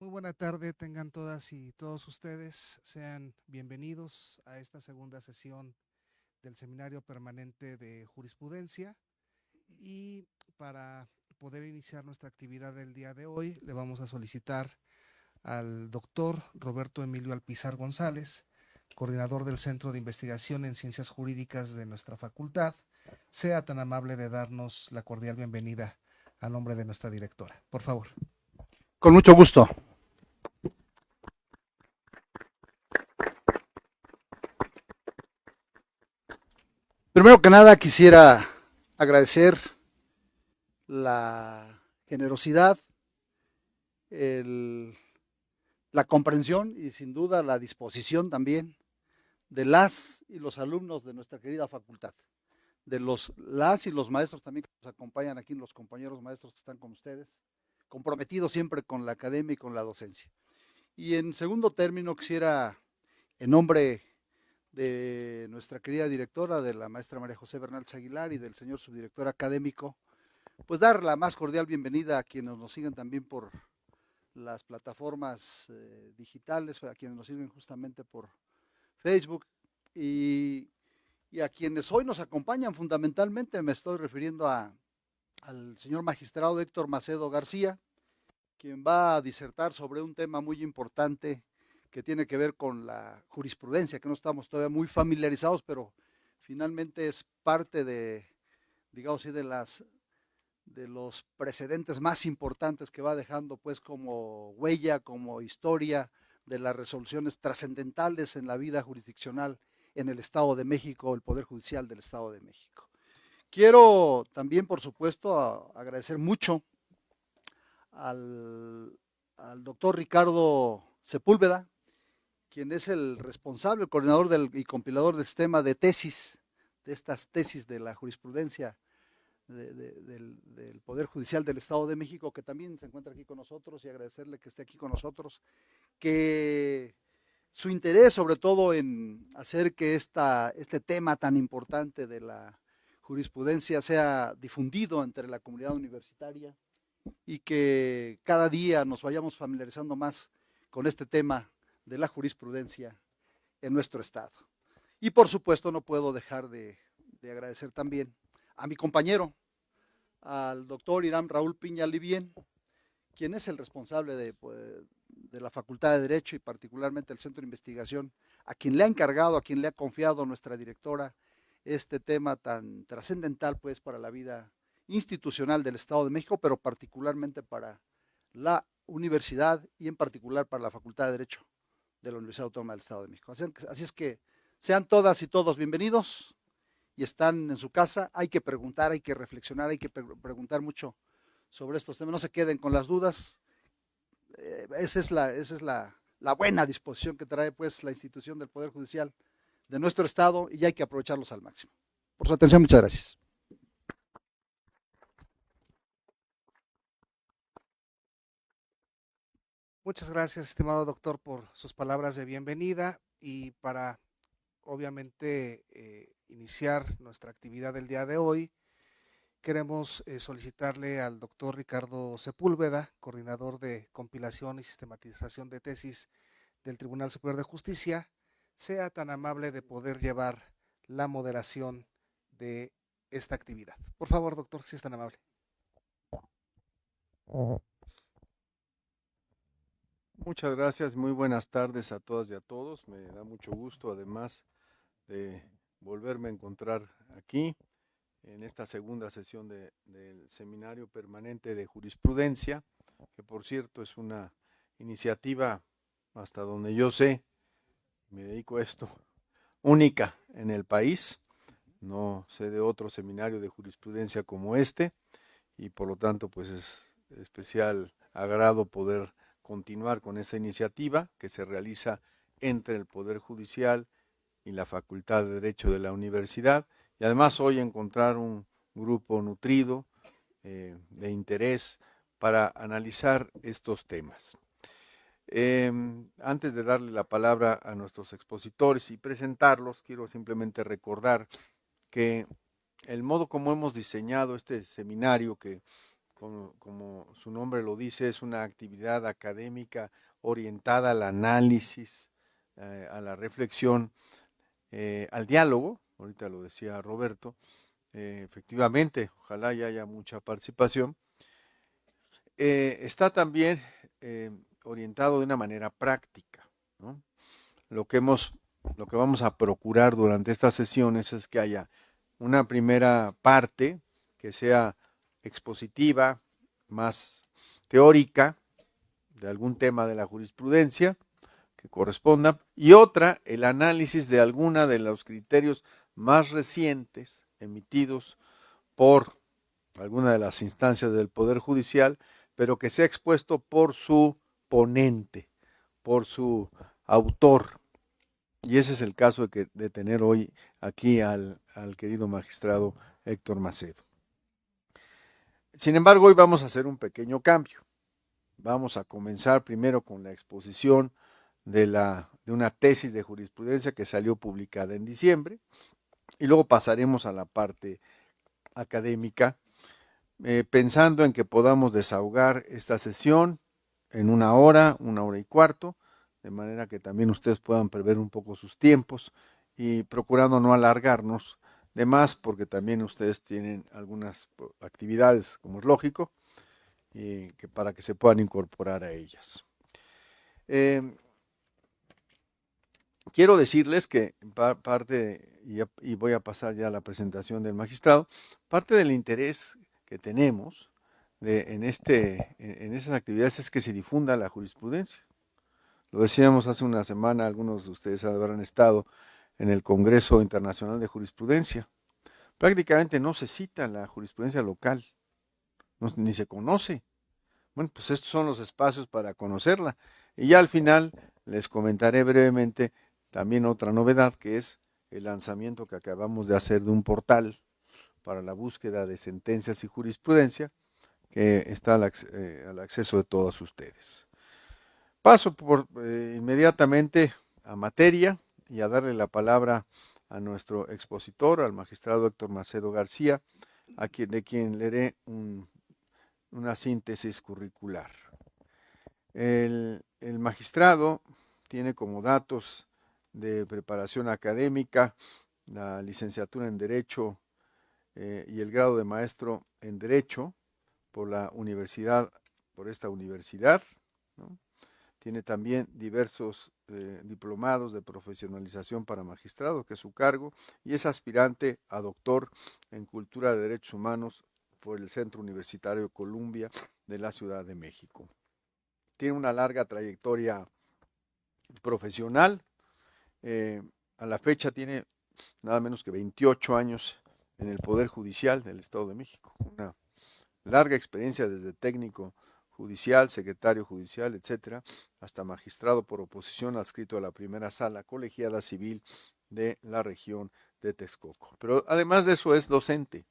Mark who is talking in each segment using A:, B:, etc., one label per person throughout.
A: Muy buena tarde, tengan todas y todos ustedes. Sean bienvenidos a esta segunda sesión del Seminario Permanente de Jurisprudencia. Y para poder iniciar nuestra actividad del día de hoy, le vamos a solicitar al doctor Roberto Emilio Alpizar González, coordinador del Centro de Investigación en Ciencias Jurídicas de nuestra facultad, sea tan amable de darnos la cordial bienvenida a nombre de nuestra directora. Por favor.
B: Con mucho gusto. Primero que nada quisiera agradecer la generosidad, el, la comprensión y sin duda la disposición también de las y los alumnos de nuestra querida facultad, de las y los maestros también que nos acompañan aquí, los compañeros maestros que están con ustedes, comprometidos siempre con la academia y con la docencia. Y en segundo término quisiera, en nombre de nuestra querida directora, de la maestra María José Bernal Aguilar y del señor subdirector académico, pues dar la más cordial bienvenida a quienes nos siguen también por las plataformas digitales, a quienes nos siguen justamente por Facebook y, y a quienes hoy nos acompañan fundamentalmente. Me estoy refiriendo al señor magistrado Héctor Macedo García, quien va a disertar sobre un tema muy importante que tiene que ver con la jurisprudencia, que no estamos todavía muy familiarizados, pero finalmente es parte de, digamos así, de los precedentes más importantes que va dejando, pues, como huella, como historia de las resoluciones trascendentales en la vida jurisdiccional en el Estado de México, el Poder Judicial del Estado de México. Quiero también, por supuesto, agradecer mucho al doctor Ricardo Sepúlveda, quien es el responsable, el coordinador y compilador del sistema de tesis, de estas tesis de la jurisprudencia del Poder Judicial del Estado de México, que también se encuentra aquí con nosotros, y agradecerle que esté aquí con nosotros, que su interés sobre todo en hacer que este tema tan importante de la jurisprudencia sea difundido entre la comunidad universitaria y que cada día nos vayamos familiarizando más con este tema de la jurisprudencia en nuestro estado. Y por supuesto no puedo dejar de agradecer también a mi compañero, al doctor Irán Raúl Piña Livien, quien es el responsable de la Facultad de Derecho y particularmente el Centro de Investigación, a quien le ha encargado, a quien le ha confiado nuestra directora este tema tan trascendental, pues, para la vida institucional del Estado de México, pero particularmente para la universidad y en particular para la Facultad de Derecho de la Universidad Autónoma del Estado de México. Así es que sean todas y todos bienvenidos y están en su casa. Hay que preguntar, hay que reflexionar, hay que preguntar mucho sobre estos temas. No se queden con las dudas. Esa es la buena disposición que trae, pues, la institución del Poder Judicial de nuestro Estado y hay que aprovecharlos al máximo. Por su atención, muchas gracias.
A: Muchas gracias, estimado doctor, por sus palabras de bienvenida y para, obviamente, iniciar nuestra actividad del día de hoy, queremos solicitarle al doctor Ricardo Sepúlveda, coordinador de compilación y sistematización de tesis del Tribunal Superior de Justicia, sea tan amable de poder llevar la moderación de esta actividad. Por favor, doctor, si es tan amable.
C: Muchas gracias, muy buenas tardes a todas y a todos. Me da mucho gusto, además de volverme a encontrar aquí en esta segunda sesión del Seminario Permanente de Jurisprudencia, que por cierto es una iniciativa, hasta donde yo sé, me dedico a esto, única en el país. No sé de otro seminario de jurisprudencia como este y por lo tanto pues es especial agrado poder continuar con esta iniciativa que se realiza entre el Poder Judicial y la Facultad de Derecho de la Universidad, y además hoy encontrar un grupo nutrido de interés para analizar estos temas. Antes de darle la palabra a nuestros expositores y presentarlos, quiero simplemente recordar que el modo como hemos diseñado este seminario, que como su nombre lo dice, es una actividad académica orientada al análisis, a la reflexión, al diálogo. Ahorita lo decía Roberto, efectivamente, ojalá y haya mucha participación. Está también orientado de una manera práctica, ¿no? Lo que vamos a procurar durante estas sesiones es que haya una primera parte que sea expositiva, más teórica, de algún tema de la jurisprudencia que corresponda, y otra, el análisis de alguna de los criterios más recientes emitidos por alguna de las instancias del Poder Judicial, pero que sea expuesto por su ponente, por su autor. Y ese es el caso de tener hoy aquí al querido magistrado Héctor Macedo. Sin embargo, hoy vamos a hacer un pequeño cambio. Vamos a comenzar primero con la exposición de una tesis de jurisprudencia que salió publicada en diciembre, y luego pasaremos a la parte académica, pensando en que podamos desahogar esta sesión en 1 hora y cuarto, de manera que también ustedes puedan prever un poco sus tiempos y procurando no alargarnos de más, porque también ustedes tienen algunas actividades, como es lógico, que para que se puedan incorporar a ellas. Quiero decirles que y voy a pasar ya a la presentación del magistrado, parte del interés que tenemos en esas actividades es que se difunda la jurisprudencia. Lo decíamos hace una semana, algunos de ustedes habrán estado en el Congreso Internacional de Jurisprudencia. Prácticamente no se cita la jurisprudencia local, ni se conoce. Bueno, pues estos son los espacios para conocerla. Y ya al final les comentaré brevemente también otra novedad, que es el lanzamiento que acabamos de hacer de un portal para la búsqueda de sentencias y jurisprudencia, que está al acceso de todos ustedes. Paso inmediatamente a materia y a darle la palabra a nuestro expositor, al magistrado Héctor Macedo García, de quien leeré una síntesis curricular. El magistrado tiene como datos de preparación académica la licenciatura en Derecho y el grado de maestro en Derecho por esta universidad, ¿no? Tiene también diversos diplomados de profesionalización para magistrado, que es su cargo, y es aspirante a doctor en Cultura de Derechos Humanos por el Centro Universitario Columbia de la Ciudad de México. Tiene una larga trayectoria profesional. A la fecha tiene nada menos que 28 años en el Poder Judicial del Estado de México. Una larga experiencia desde técnico judicial, secretario judicial, etcétera, hasta magistrado por oposición adscrito a la primera sala colegiada civil de la región de Texcoco. Pero además de eso es docente.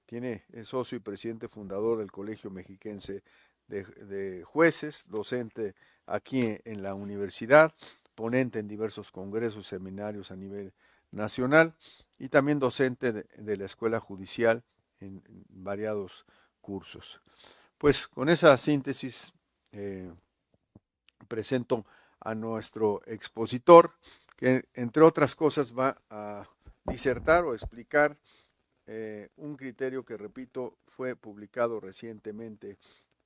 C: Es socio y presidente fundador del Colegio Mexiquense de Jueces, docente aquí en la universidad, ponente en diversos congresos, seminarios a nivel nacional, y también docente de la Escuela Judicial en variados cursos. Pues con esa síntesis presento a nuestro expositor, que entre otras cosas va a disertar o explicar un criterio que, repito, fue publicado recientemente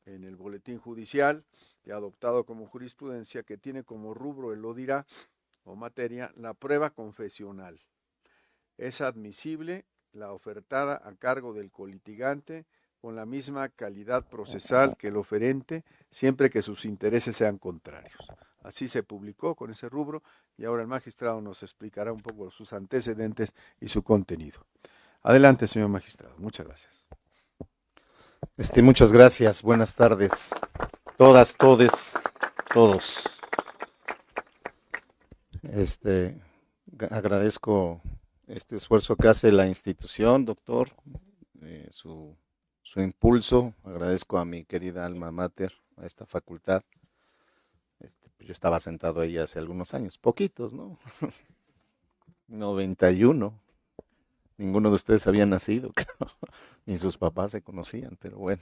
C: en el Boletín Judicial y adoptado como jurisprudencia, que tiene como rubro, él lo dirá, o materia, la prueba confesional. Es admisible la ofertada a cargo del colitigante con la misma calidad procesal que el oferente, siempre que sus intereses sean contrarios. Así se publicó con ese rubro, y ahora el magistrado nos explicará un poco sus antecedentes y su contenido. Adelante, señor magistrado. Muchas gracias.
D: Muchas gracias. Buenas tardes. Todas, todes, todos. Agradezco este esfuerzo que hace la institución, doctor, su impulso. Agradezco a mi querida alma mater, a esta facultad. Pues yo estaba sentado ahí hace algunos años, poquitos, ¿no? 91. Ninguno de ustedes había nacido, creo. Ni sus papás se conocían, pero bueno.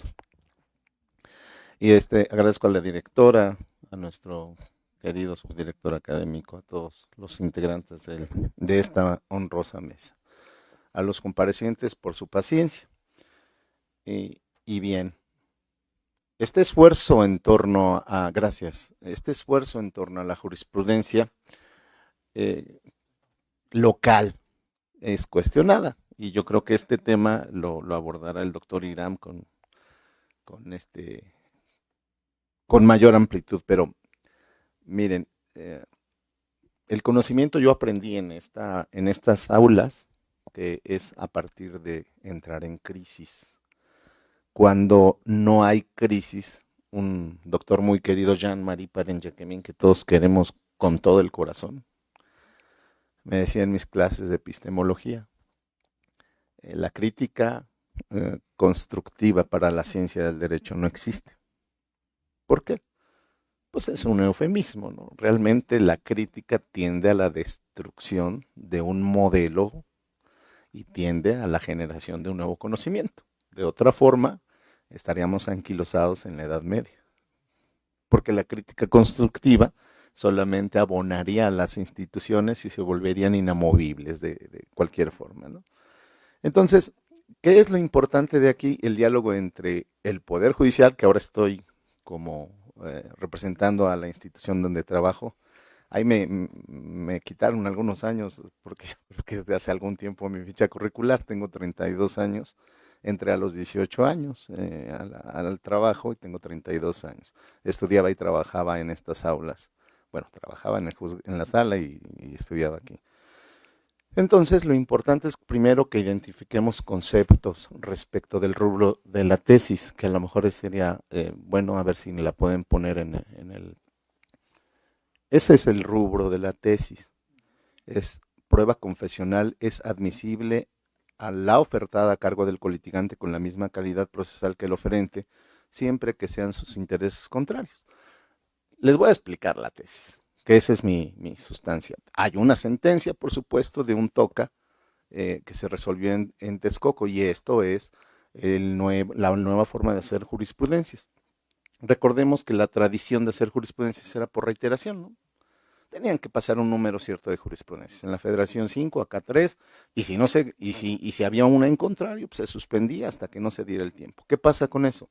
D: Y agradezco a la directora, a nuestro querido subdirector académico, a todos los integrantes de esta honrosa mesa, a los comparecientes por su paciencia. Y bien, este esfuerzo en torno a la jurisprudencia local es cuestionada, y yo creo que este tema lo abordará el doctor Iram con mayor amplitud, pero miren, el conocimiento yo aprendí en estas aulas, que es a partir de entrar en crisis. Cuando no hay crisis, un doctor muy querido, Jean-Marie Parenjaquemin, que todos queremos con todo el corazón, me decía en mis clases de epistemología, la crítica constructiva para la ciencia del derecho no existe. ¿Por qué? Pues es un eufemismo, ¿no? Realmente la crítica tiende a la destrucción de un modelo y tiende a la generación de un nuevo conocimiento. De otra forma, estaríamos anquilosados en la Edad Media, porque la crítica constructiva solamente abonaría a las instituciones y se volverían inamovibles de cualquier forma, ¿no? Entonces, ¿qué es lo importante de aquí? El diálogo entre el Poder Judicial, que ahora estoy como representando a la institución donde trabajo. Ahí me quitaron algunos años, porque yo creo que desde hace algún tiempo mi ficha curricular, tengo 32 años, entré a los 18 años al trabajo y tengo 32 años. Estudiaba y trabajaba en estas aulas. Bueno, trabajaba en la sala y estudiaba aquí. Entonces, lo importante es primero que identifiquemos conceptos respecto del rubro de la tesis, que a lo mejor sería bueno, a ver si la pueden poner en el... Ese es el rubro de la tesis. Es prueba confesional, es admisible a la ofertada a cargo del colitigante con la misma calidad procesal que el oferente, siempre que sean sus intereses contrarios. Les voy a explicar la tesis, que esa es mi sustancia. Hay una sentencia, por supuesto, de un TOCA que se resolvió en Texcoco, y esto es la nueva forma de hacer jurisprudencias. Recordemos que la tradición de hacer jurisprudencias era por reiteración, ¿no? Tenían que pasar un número cierto de jurisprudencias. En la Federación 5, acá 3, y si había una en contrario, pues se suspendía hasta que no se diera el tiempo. ¿Qué pasa con eso?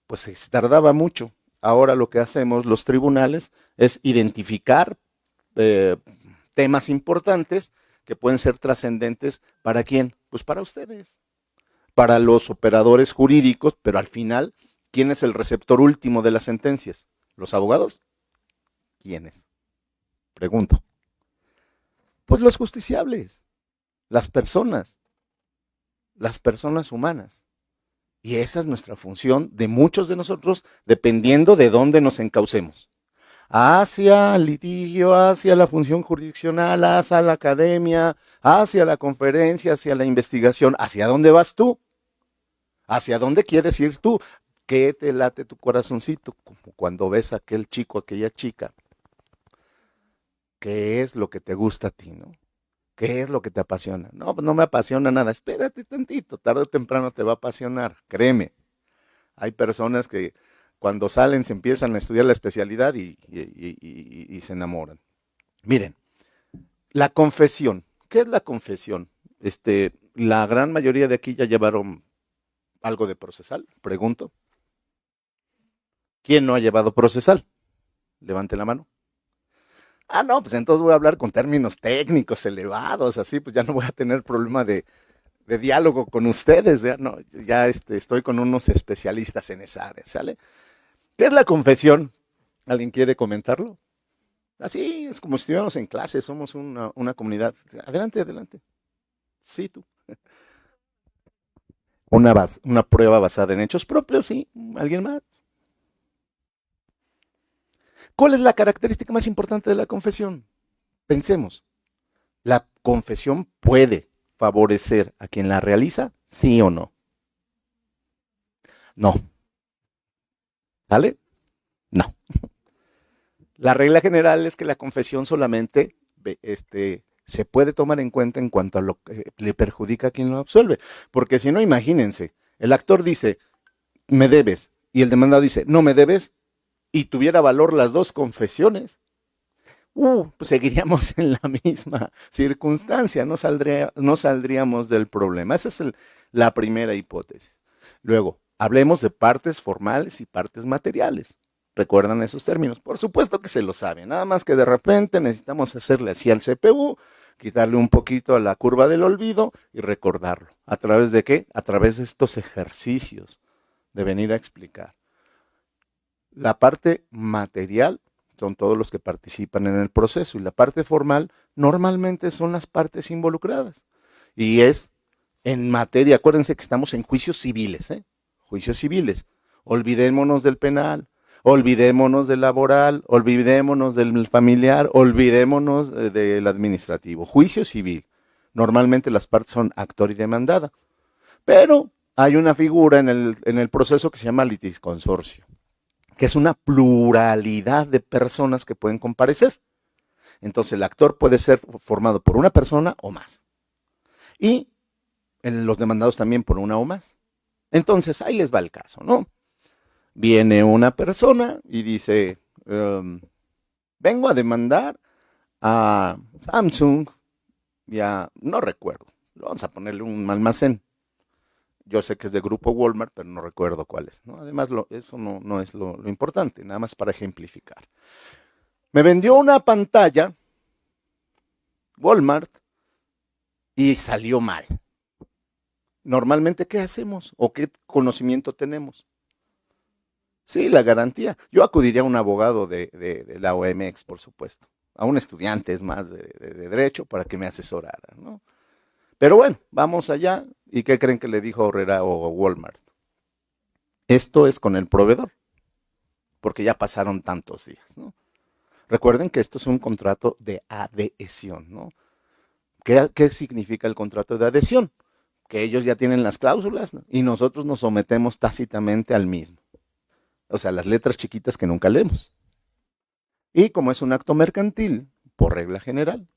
D: Pues se tardaba mucho. Ahora lo que hacemos los tribunales es identificar temas importantes que pueden ser trascendentes. ¿Para quién? Pues para ustedes, para los operadores jurídicos, pero al final, ¿quién es el receptor último de las sentencias? ¿Los abogados? ¿Quiénes? Pregunto. Pues los justiciables, las personas humanas. Y esa es nuestra función de muchos de nosotros, dependiendo de dónde nos encaucemos. Hacia el litigio, hacia la función jurisdiccional, hacia la academia, hacia la conferencia, hacia la investigación. ¿Hacia dónde vas tú? ¿Hacia dónde quieres ir tú? ¿Qué te late tu corazoncito? Como cuando ves a aquel chico, aquella chica. ¿Qué es lo que te gusta a ti, no? ¿Qué es lo que te apasiona? No, pues no me apasiona nada. Espérate tantito, tarde o temprano te va a apasionar, créeme. Hay personas que cuando salen se empiezan a estudiar la especialidad y se enamoran. Miren, la confesión. ¿Qué es la confesión? La gran mayoría de aquí ya llevaron algo de procesal, pregunto. ¿Quién no ha llevado procesal? Levante la mano. Ah, no, pues entonces voy a hablar con términos técnicos elevados, así pues ya no voy a tener problema de diálogo con ustedes, ya estoy con unos especialistas en esa área, ¿sale? ¿Qué es la confesión? ¿Alguien quiere comentarlo? Así es como si estuviéramos en clase, somos una comunidad. Adelante. Sí, tú. Una prueba basada en hechos propios, sí. ¿Alguien más? ¿Cuál es la característica más importante de la confesión? Pensemos, ¿la confesión puede favorecer a quien la realiza? ¿Sí o no? No. ¿Vale? No. La regla general es que la confesión solamente se puede tomar en cuenta en cuanto a lo que le perjudica a quien lo absuelve. Porque si no, imagínense, el actor dice, me debes, y el demandado dice, no me debes, y tuviera valor las dos confesiones, pues seguiríamos en la misma circunstancia, no saldríamos del problema. Esa es la primera hipótesis. Luego, hablemos de partes formales y partes materiales. ¿Recuerdan esos términos? Por supuesto que se lo saben, nada más que de repente necesitamos hacerle así al CPU, quitarle un poquito a la curva del olvido y recordarlo. ¿A través de qué? A través de estos ejercicios de venir a explicar. La parte material son todos los que participan en el proceso y la parte formal normalmente son las partes involucradas. Y es en materia, acuérdense que estamos en juicios civiles, juicios civiles. Olvidémonos del penal, olvidémonos del laboral, olvidémonos del familiar, olvidémonos del administrativo. Juicio civil. Normalmente las partes son actor y demandada. Pero hay una figura en el proceso que se llama litisconsorcio, que es una pluralidad de personas que pueden comparecer. Entonces el actor puede ser formado por una persona o más. Y los demandados también por una o más. Entonces ahí les va el caso, ¿no? Viene una persona y dice, vengo a demandar a Samsung, ya no recuerdo, vamos a ponerle un almacén. Yo sé que es de Grupo Walmart, pero no recuerdo cuál es, ¿no? Además, eso no es lo importante, nada más para ejemplificar. Me vendió una pantalla Walmart y salió mal. Normalmente, ¿qué hacemos? ¿O qué conocimiento tenemos? Sí, la garantía. Yo acudiría a un abogado de la OMX, por supuesto. A un estudiante, es más, de Derecho para que me asesorara, ¿no? Pero bueno, vamos allá. ¿Y qué creen que le dijo Herrera o Walmart? Esto es con el proveedor, porque ya pasaron tantos días, ¿no? Recuerden que esto es un contrato de adhesión, ¿no? ¿Qué significa el contrato de adhesión? Que ellos ya tienen las cláusulas, ¿no? Y nosotros nos sometemos tácitamente al mismo. O sea, las letras chiquitas que nunca leemos. Y como es un acto mercantil, por regla general,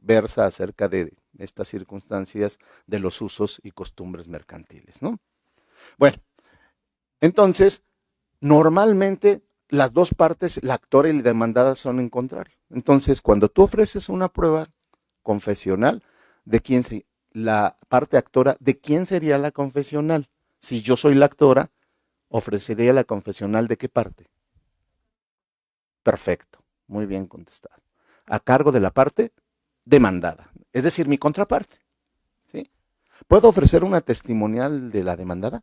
D: versa acerca de estas circunstancias de los usos y costumbres mercantiles, ¿no? Bueno, entonces, normalmente las dos partes, la actora y la demandada, son en contrario. Entonces, cuando tú ofreces una prueba confesional, la parte actora, ¿de quién sería la confesional? Si yo soy la actora, ofrecería la confesional ¿de qué parte? Perfecto, muy bien contestado. A cargo de la parte demandada, es decir, mi contraparte, ¿sí? ¿Puedo ofrecer una testimonial de la demandada?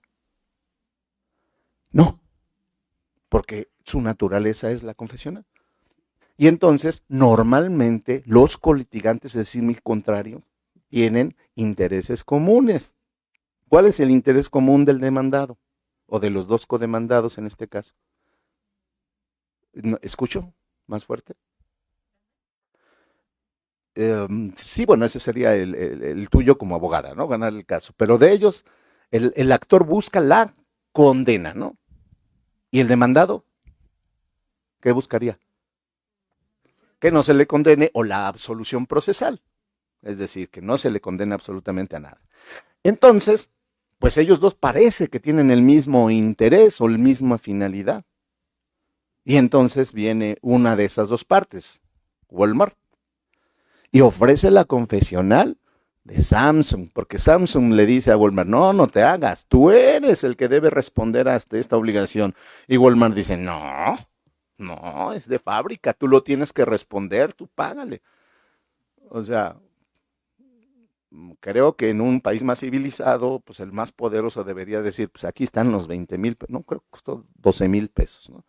D: No, porque su naturaleza es la confesional. Y entonces, normalmente, los colitigantes, es decir, mi contrario, tienen intereses comunes. ¿Cuál es el interés común del demandado? O de los dos codemandados en este caso. ¿Escucho más fuerte? Sí, bueno, ese sería el tuyo como abogada, ¿no? Ganar el caso. Pero de ellos, el actor busca la condena, ¿no? ¿Y el demandado? ¿Qué buscaría? Que no se le condene o la absolución procesal. Es decir, que no se le condene absolutamente a nada. Entonces, pues ellos dos parece que tienen el mismo interés o la misma finalidad. Y entonces viene una de esas dos partes, Walmart, y ofrece la confesional de Samsung, porque Samsung le dice a Walmart, no te hagas, tú eres el que debe responder a esta obligación. Y Walmart dice, no, es de fábrica, tú lo tienes que responder, tú págale. O sea, creo que en un país más civilizado, pues el más poderoso debería decir, pues aquí están los 20,000, no, creo que costó 12,000 pesos, ¿no?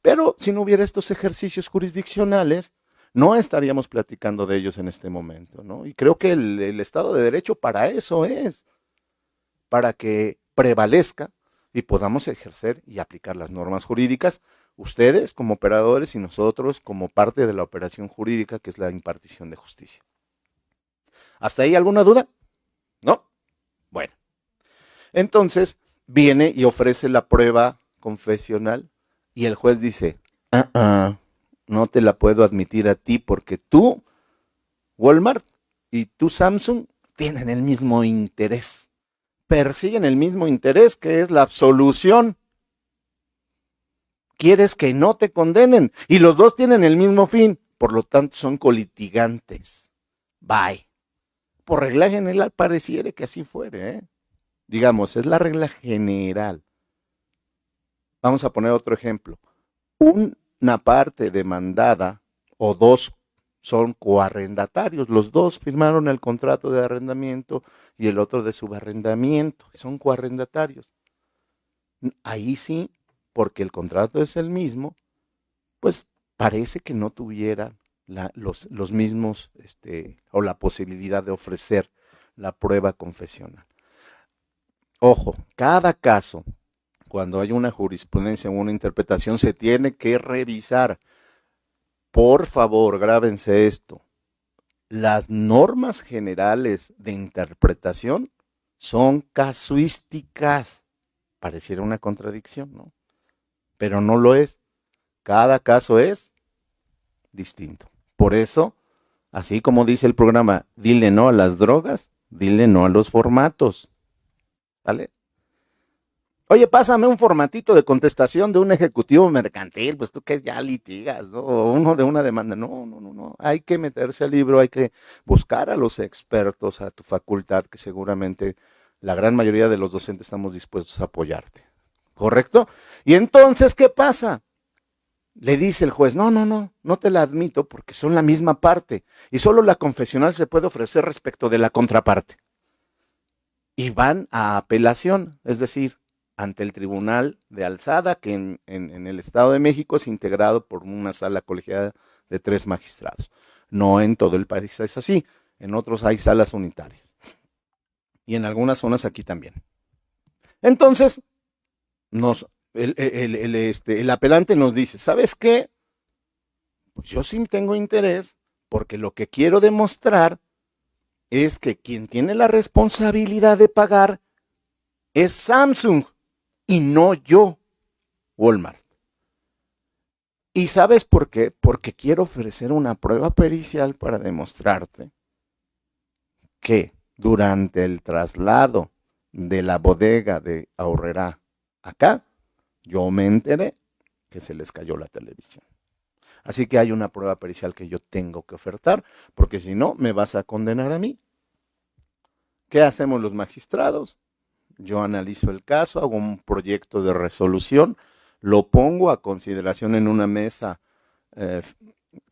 D: Pero si no hubiera estos ejercicios jurisdiccionales, no estaríamos platicando de ellos en este momento, ¿no? Y creo que el Estado de Derecho para eso es, para que prevalezca y podamos ejercer y aplicar las normas jurídicas, ustedes como operadores y nosotros como parte de la operación jurídica que es la impartición de justicia. ¿Hasta ahí alguna duda? ¿No? Bueno, entonces viene y ofrece la prueba confesional y el juez dice, no te la puedo admitir a ti porque tú, Walmart, y tú, Samsung, tienen el mismo interés. persiguen el mismo interés, que es la absolución. Quieres que no te condenen y los dos tienen el mismo fin, por lo tanto son colitigantes. Bye. Por regla general pareciera que así fuere, ¿eh? Digamos, es la regla general. Vamos a poner otro ejemplo. Una parte demandada o dos son coarrendatarios. Los dos firmaron el contrato de arrendamiento y el otro de subarrendamiento. Son coarrendatarios. Ahí sí, porque el contrato es el mismo, pues parece que no tuvieran los mismos o la posibilidad de ofrecer la prueba confesional. Ojo, cada caso, cuando hay una jurisprudencia o una interpretación, se tiene que revisar. Por favor, grábense esto. Las normas generales de interpretación son casuísticas. Pareciera una contradicción, ¿no? Pero no lo es. Cada caso es distinto. Por eso, así como dice el programa, dile no a las drogas, dile no a los formatos. ¿Vale? Oye, pásame un formatito de contestación de un ejecutivo mercantil, pues tú que ya litigas, ¿no? O uno de una demanda. No. Hay que meterse al libro, hay que buscar a los expertos, a tu facultad, que seguramente la gran mayoría de los docentes estamos dispuestos a apoyarte. ¿Correcto? Y entonces, ¿qué pasa? Le dice el juez, no te la admito porque son la misma parte y solo la confesional se puede ofrecer respecto de la contraparte. Y van a apelación, es decir, ante el Tribunal de Alzada, que en el Estado de México es integrado por una sala colegiada de 3 magistrados. No en todo el país es así, en otros hay salas unitarias. Y en algunas zonas aquí también. Entonces, el apelante nos dice, ¿sabes qué? Pues yo sí tengo interés porque lo que quiero demostrar es que quien tiene la responsabilidad de pagar es Samsung y no yo, Walmart. ¿Y sabes por qué? Porque quiero ofrecer una prueba pericial para demostrarte que durante el traslado de la bodega de Aurrerá acá, yo me enteré que se les cayó la televisión. Así que hay una prueba pericial que yo tengo que ofertar, porque si no, me vas a condenar a mí. ¿Qué hacemos los magistrados? Yo analizo el caso, hago un proyecto de resolución, lo pongo a consideración en una mesa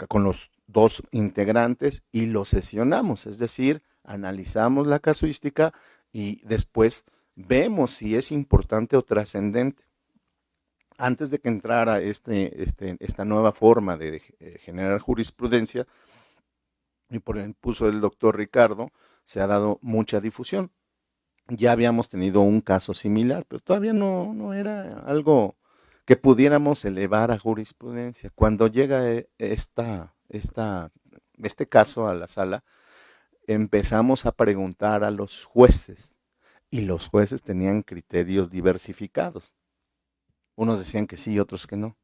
D: con los 2 integrantes y lo sesionamos, es decir, analizamos la casuística y después vemos si es importante o trascendente. Antes de que entrara esta nueva forma de generar jurisprudencia, y por el impulso del doctor Ricardo, se ha dado mucha difusión. Ya habíamos tenido un caso similar, pero todavía no era algo que pudiéramos elevar a jurisprudencia. Cuando llega este caso a la sala, empezamos a preguntar a los jueces, y los jueces tenían criterios diversificados. Unos decían que sí, otros que no.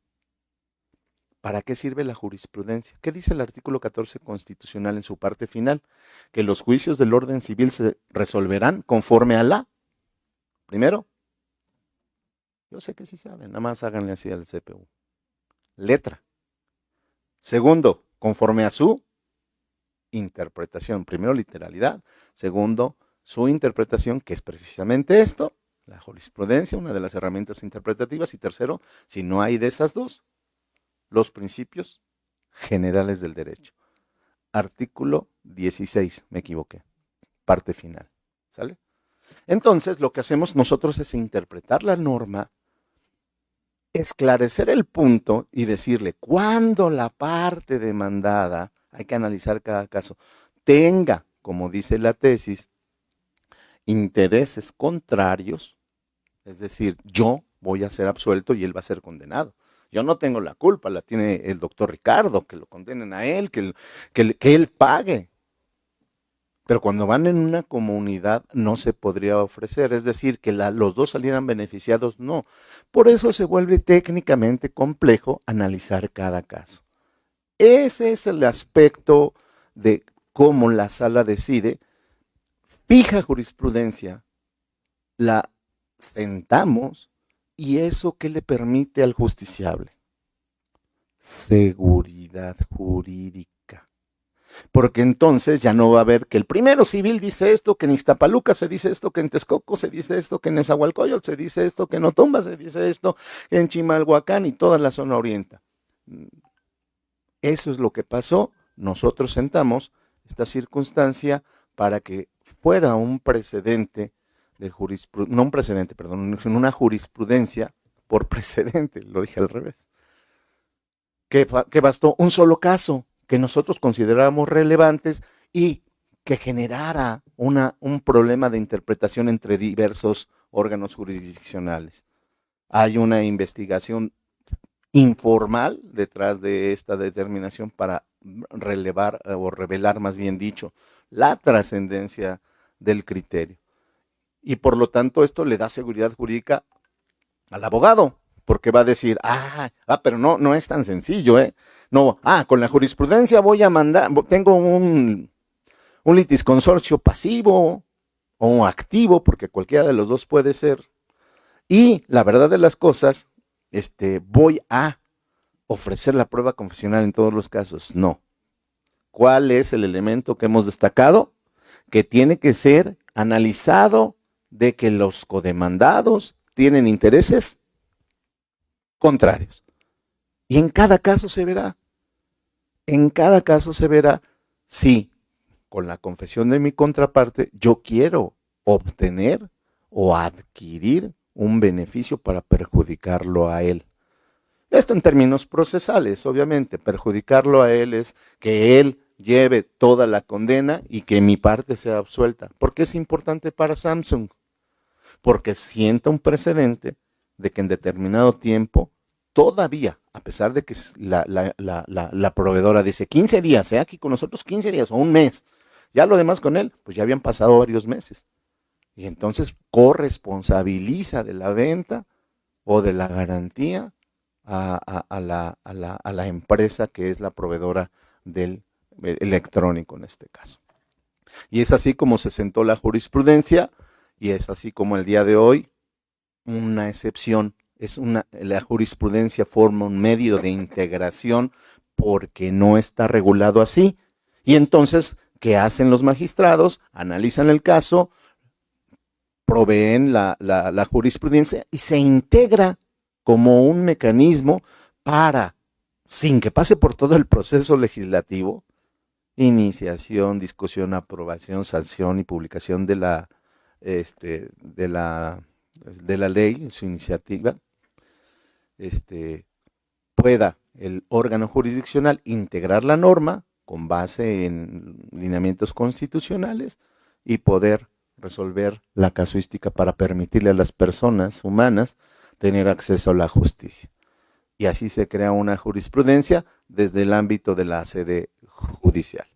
D: ¿Para qué sirve la jurisprudencia? ¿Qué dice el artículo 14 constitucional en su parte final? Que los juicios del orden civil se resolverán conforme a la. Primero, yo sé que sí saben, nada más háganle así al CPU. Letra. Segundo, conforme a su interpretación. Primero, literalidad. Segundo, su interpretación, que es precisamente esto, la jurisprudencia, una de las herramientas interpretativas. Y tercero, si no hay de esas dos, los principios generales del derecho. Artículo 16, me equivoqué. Parte final. ¿Sale? Entonces, lo que hacemos nosotros es interpretar la norma, esclarecer el punto y decirle cuándo la parte demandada, hay que analizar cada caso, tenga, como dice la tesis, intereses contrarios, es decir, yo voy a ser absuelto y él va a ser condenado. Yo no tengo la culpa, la tiene el doctor Ricardo, que lo condenen a él, que él pague. Pero cuando van en una comunidad no se podría ofrecer, es decir, que los dos salieran beneficiados, no. Por eso se vuelve técnicamente complejo analizar cada caso. Ese es el aspecto de cómo la sala decide, fija jurisprudencia la sentamos y eso ¿qué le permite al justiciable? Seguridad jurídica. Porque entonces ya no va a haber que el primero civil dice esto, que en Iztapaluca se dice esto, que en Texcoco se dice esto, que en Nezahualcóyotl se dice esto, que en Otomba se dice esto, en Chimalhuacán y toda la zona oriental. Eso es lo que pasó. Nosotros sentamos esta circunstancia para que fuera un precedente de jurisprudencia, no un precedente, perdón, sino una jurisprudencia por precedente, lo dije al revés, que bastó un solo caso que nosotros considerábamos relevantes y que generara un problema de interpretación entre diversos órganos jurisdiccionales. Hay una investigación informal detrás de esta determinación para relevar o revelar, más bien dicho, la trascendencia del criterio. Y por lo tanto esto le da seguridad jurídica al abogado, porque va a decir, pero no es tan sencillo, No, con la jurisprudencia voy a mandar, tengo un litisconsorcio pasivo o activo, porque cualquiera de los dos puede ser, y la verdad de las cosas, voy a ofrecer la prueba confesional en todos los casos. No. ¿Cuál es el elemento que hemos destacado? Que tiene que ser analizado de que los codemandados tienen intereses contrarios. Y en cada caso se verá si con la confesión de mi contraparte yo quiero obtener o adquirir un beneficio para perjudicarlo a él. Esto en términos procesales, obviamente, perjudicarlo a él es que él lleve toda la condena y que mi parte sea absuelta. ¿Por qué es importante para Samsung? Porque sienta un precedente de que en determinado tiempo, todavía, a pesar de que la proveedora dice 15 días, aquí con nosotros 15 días o un mes, ya lo demás con él, pues ya habían pasado varios meses. Y entonces corresponsabiliza de la venta o de la garantía a la empresa que es la proveedora del electrónico en este caso. Y es así como se sentó la jurisprudencia y es así como el día de hoy una excepción. La jurisprudencia forma un medio de integración porque no está regulado así. Y entonces, ¿qué hacen los magistrados? Analizan el caso, proveen la jurisprudencia y se integra como un mecanismo para, sin que pase por todo el proceso legislativo, iniciación, discusión, aprobación, sanción y publicación de la ley, su iniciativa, pueda el órgano jurisdiccional integrar la norma con base en lineamientos constitucionales y poder resolver la casuística para permitirle a las personas humanas tener acceso a la justicia. Y así se crea una jurisprudencia desde el ámbito de la sede judicial.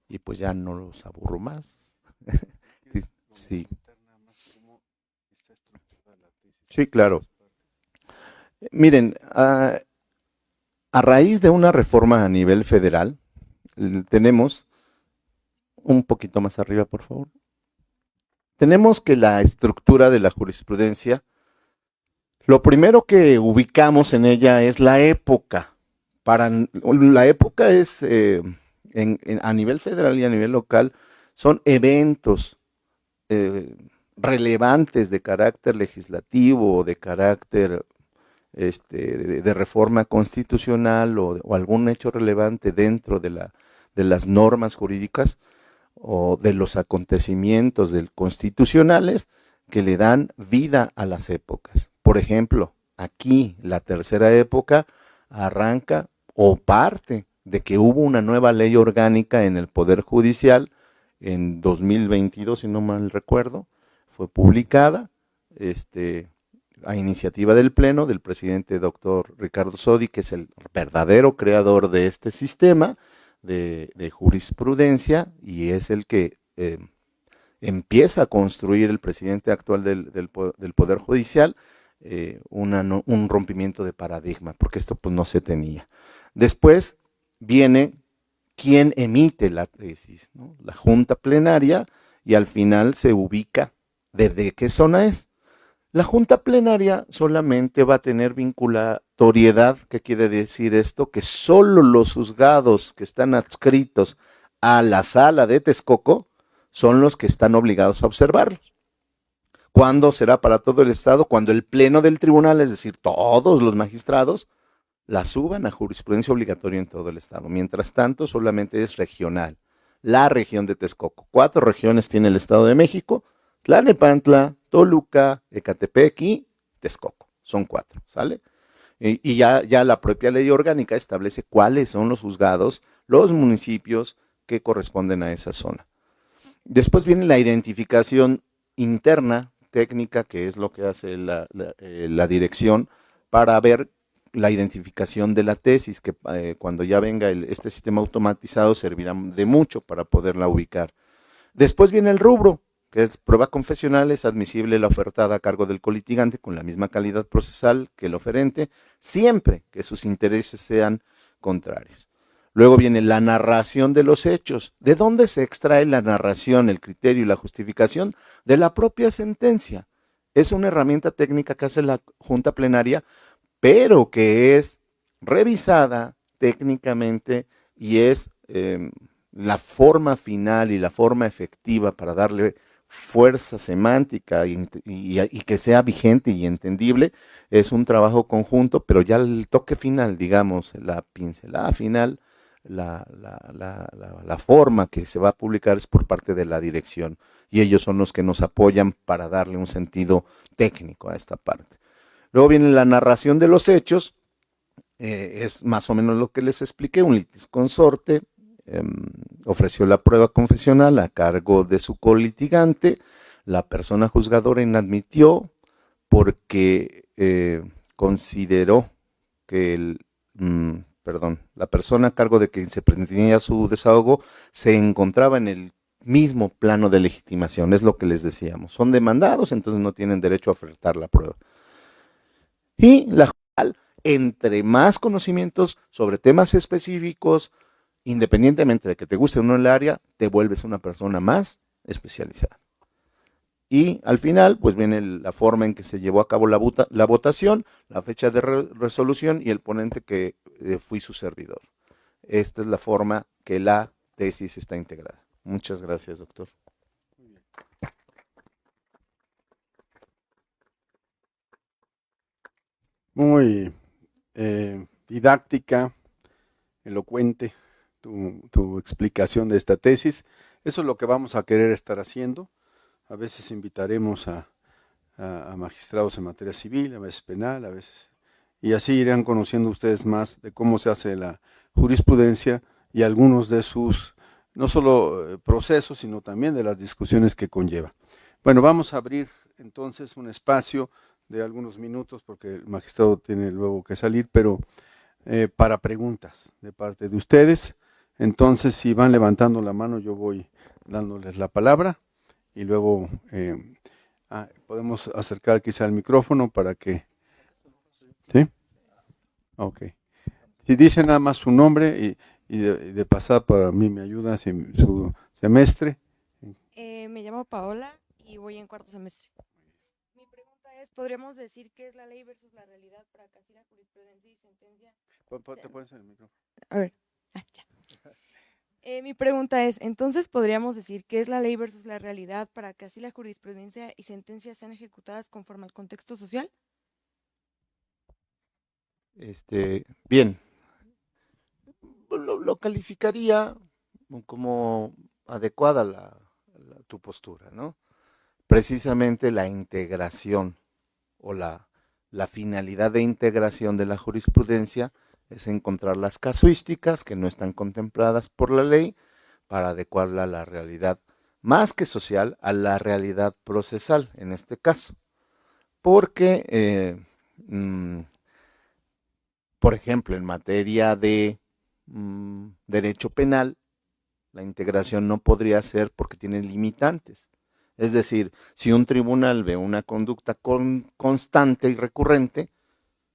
D: Y pues ya no los aburro más. Sí. Sí, claro. Miren, a raíz de una reforma a nivel federal, tenemos, un poquito más arriba, por favor, tenemos que la estructura de la jurisprudencia, lo primero que ubicamos en ella es la época. La época es, a nivel federal y a nivel local, son eventos relevantes de carácter legislativo, de carácter de reforma constitucional o algún hecho relevante dentro de las normas jurídicas o de los acontecimientos constitucionales que le dan vida a las épocas. Por ejemplo, aquí la tercera época arranca o parte de que hubo una nueva ley orgánica en el Poder Judicial en 2022, si no mal recuerdo, fue publicada a iniciativa del Pleno del presidente doctor Ricardo Sodi, que es el verdadero creador de este sistema de jurisprudencia y es el que empieza a construir el presidente actual del Poder Judicial, un rompimiento de paradigma, porque esto pues no se tenía. Después viene quien emite la tesis, ¿no? La Junta Plenaria, y al final se ubica de qué zona es. La Junta Plenaria solamente va a tener vinculatoriedad. ¿Qué quiere decir esto? Que solo los juzgados que están adscritos a la sala de Texcoco son los que están obligados a observarlos. ¿Cuándo será para todo el Estado? Cuando el pleno del tribunal, es decir, todos los magistrados, la suban a jurisprudencia obligatoria en todo el Estado. Mientras tanto, solamente es regional. La región de Texcoco. 4 regiones tiene el Estado de México: Tlalnepantla, Toluca, Ecatepec y Texcoco. Son 4, ¿sale? Y ya la propia ley orgánica establece cuáles son los juzgados, los municipios que corresponden a esa zona. Después viene la identificación interna, técnica, que es lo que hace la dirección para ver la identificación de la tesis, que cuando ya venga este sistema automatizado servirá de mucho para poderla ubicar. Después viene el rubro, que es prueba confesional. Es admisible la ofertada a cargo del colitigante con la misma calidad procesal que el oferente, siempre que sus intereses sean contrarios. Luego viene la narración de los hechos. ¿De dónde se extrae la narración, el criterio y la justificación? De la propia sentencia. Es una herramienta técnica que hace la Junta Plenaria, pero que es revisada técnicamente y es la forma final y la forma efectiva para darle fuerza semántica y que sea vigente y entendible. Es un trabajo conjunto, pero ya el toque final, digamos, la pincelada final, la forma que se va a publicar es por parte de la dirección, y ellos son los que nos apoyan para darle un sentido técnico a esta parte. Luego viene la narración de los hechos. Es más o menos lo que les expliqué. Un litisconsorte ofreció la prueba confesional a cargo de su colitigante. La persona juzgadora inadmitió porque consideró que la persona a cargo de quien se pretendía su desahogo se encontraba en el mismo plano de legitimación. Es lo que les decíamos. Son demandados, entonces no tienen derecho a ofertar la prueba. Y la judicial, entre más conocimientos sobre temas específicos, independientemente de que te guste o no el área, te vuelves una persona más especializada. Y al final, pues viene la forma en que se llevó a cabo la votación, la fecha de resolución y el ponente que fui su servidor. Esta es la forma que la tesis está integrada. Muchas gracias, doctor.
C: Muy didáctica, elocuente tu explicación de esta tesis. Eso es lo que vamos a querer estar haciendo. A veces invitaremos a magistrados en materia civil, a veces penal, a veces, y así irán conociendo ustedes más de cómo se hace la jurisprudencia y algunos de sus, no solo procesos, sino también de las discusiones que conlleva. Bueno, vamos a abrir entonces un espacio de algunos minutos, porque el magistrado tiene luego que salir, pero para preguntas de parte de ustedes. Entonces, si van levantando la mano, yo voy dándoles la palabra y luego podemos acercar quizá el micrófono para que... ¿Sí? Ok. Si dicen nada más su nombre y de pasada para mí me ayuda su semestre.
E: Me llamo Paola y voy en 4º semestre. Mi pregunta es, ¿podríamos decir qué es la ley versus la realidad para que así la jurisprudencia y sentencia...
C: ¿Te pones en el micrófono?
E: A ver, ya. Mi pregunta es, entonces, ¿podríamos decir qué es la ley versus la realidad para que así la jurisprudencia y sentencias sean ejecutadas conforme al contexto social?
D: Bien, lo calificaría como adecuada tu postura, ¿no? Precisamente la integración o la finalidad de integración de la jurisprudencia es encontrar las casuísticas que no están contempladas por la ley para adecuarla a la realidad, más que social, a la realidad procesal en este caso. Porque, por ejemplo, en materia de derecho penal, la integración no podría ser porque tiene limitantes. Es decir, si un tribunal ve una conducta constante y recurrente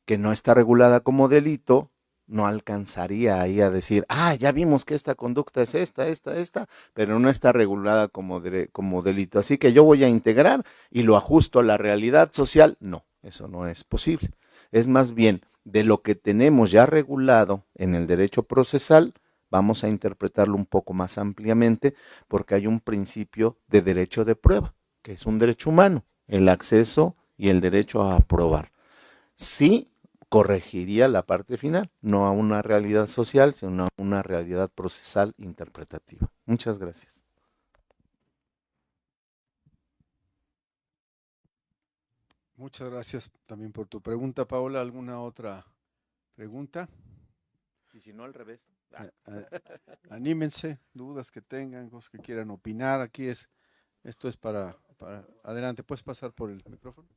D: que no está regulada como delito, no alcanzaría ahí a decir, ya vimos que esta conducta es esta, pero no está regulada como delito. Así que yo voy a integrar y lo ajusto a la realidad social. No, eso no es posible. Es más bien de lo que tenemos ya regulado en el derecho procesal, vamos a interpretarlo un poco más ampliamente porque hay un principio de derecho de prueba, que es un derecho humano, el acceso y el derecho a probar. Sí, corregiría la parte final, no a una realidad social, sino a una realidad procesal interpretativa. Muchas gracias.
C: Muchas gracias también por tu pregunta, Paola. ¿Alguna otra pregunta?
D: Y si no, al revés.
C: Anímense, dudas que tengan, cosas que quieran opinar. Esto es para adelante. ¿Puedes pasar por el micrófono?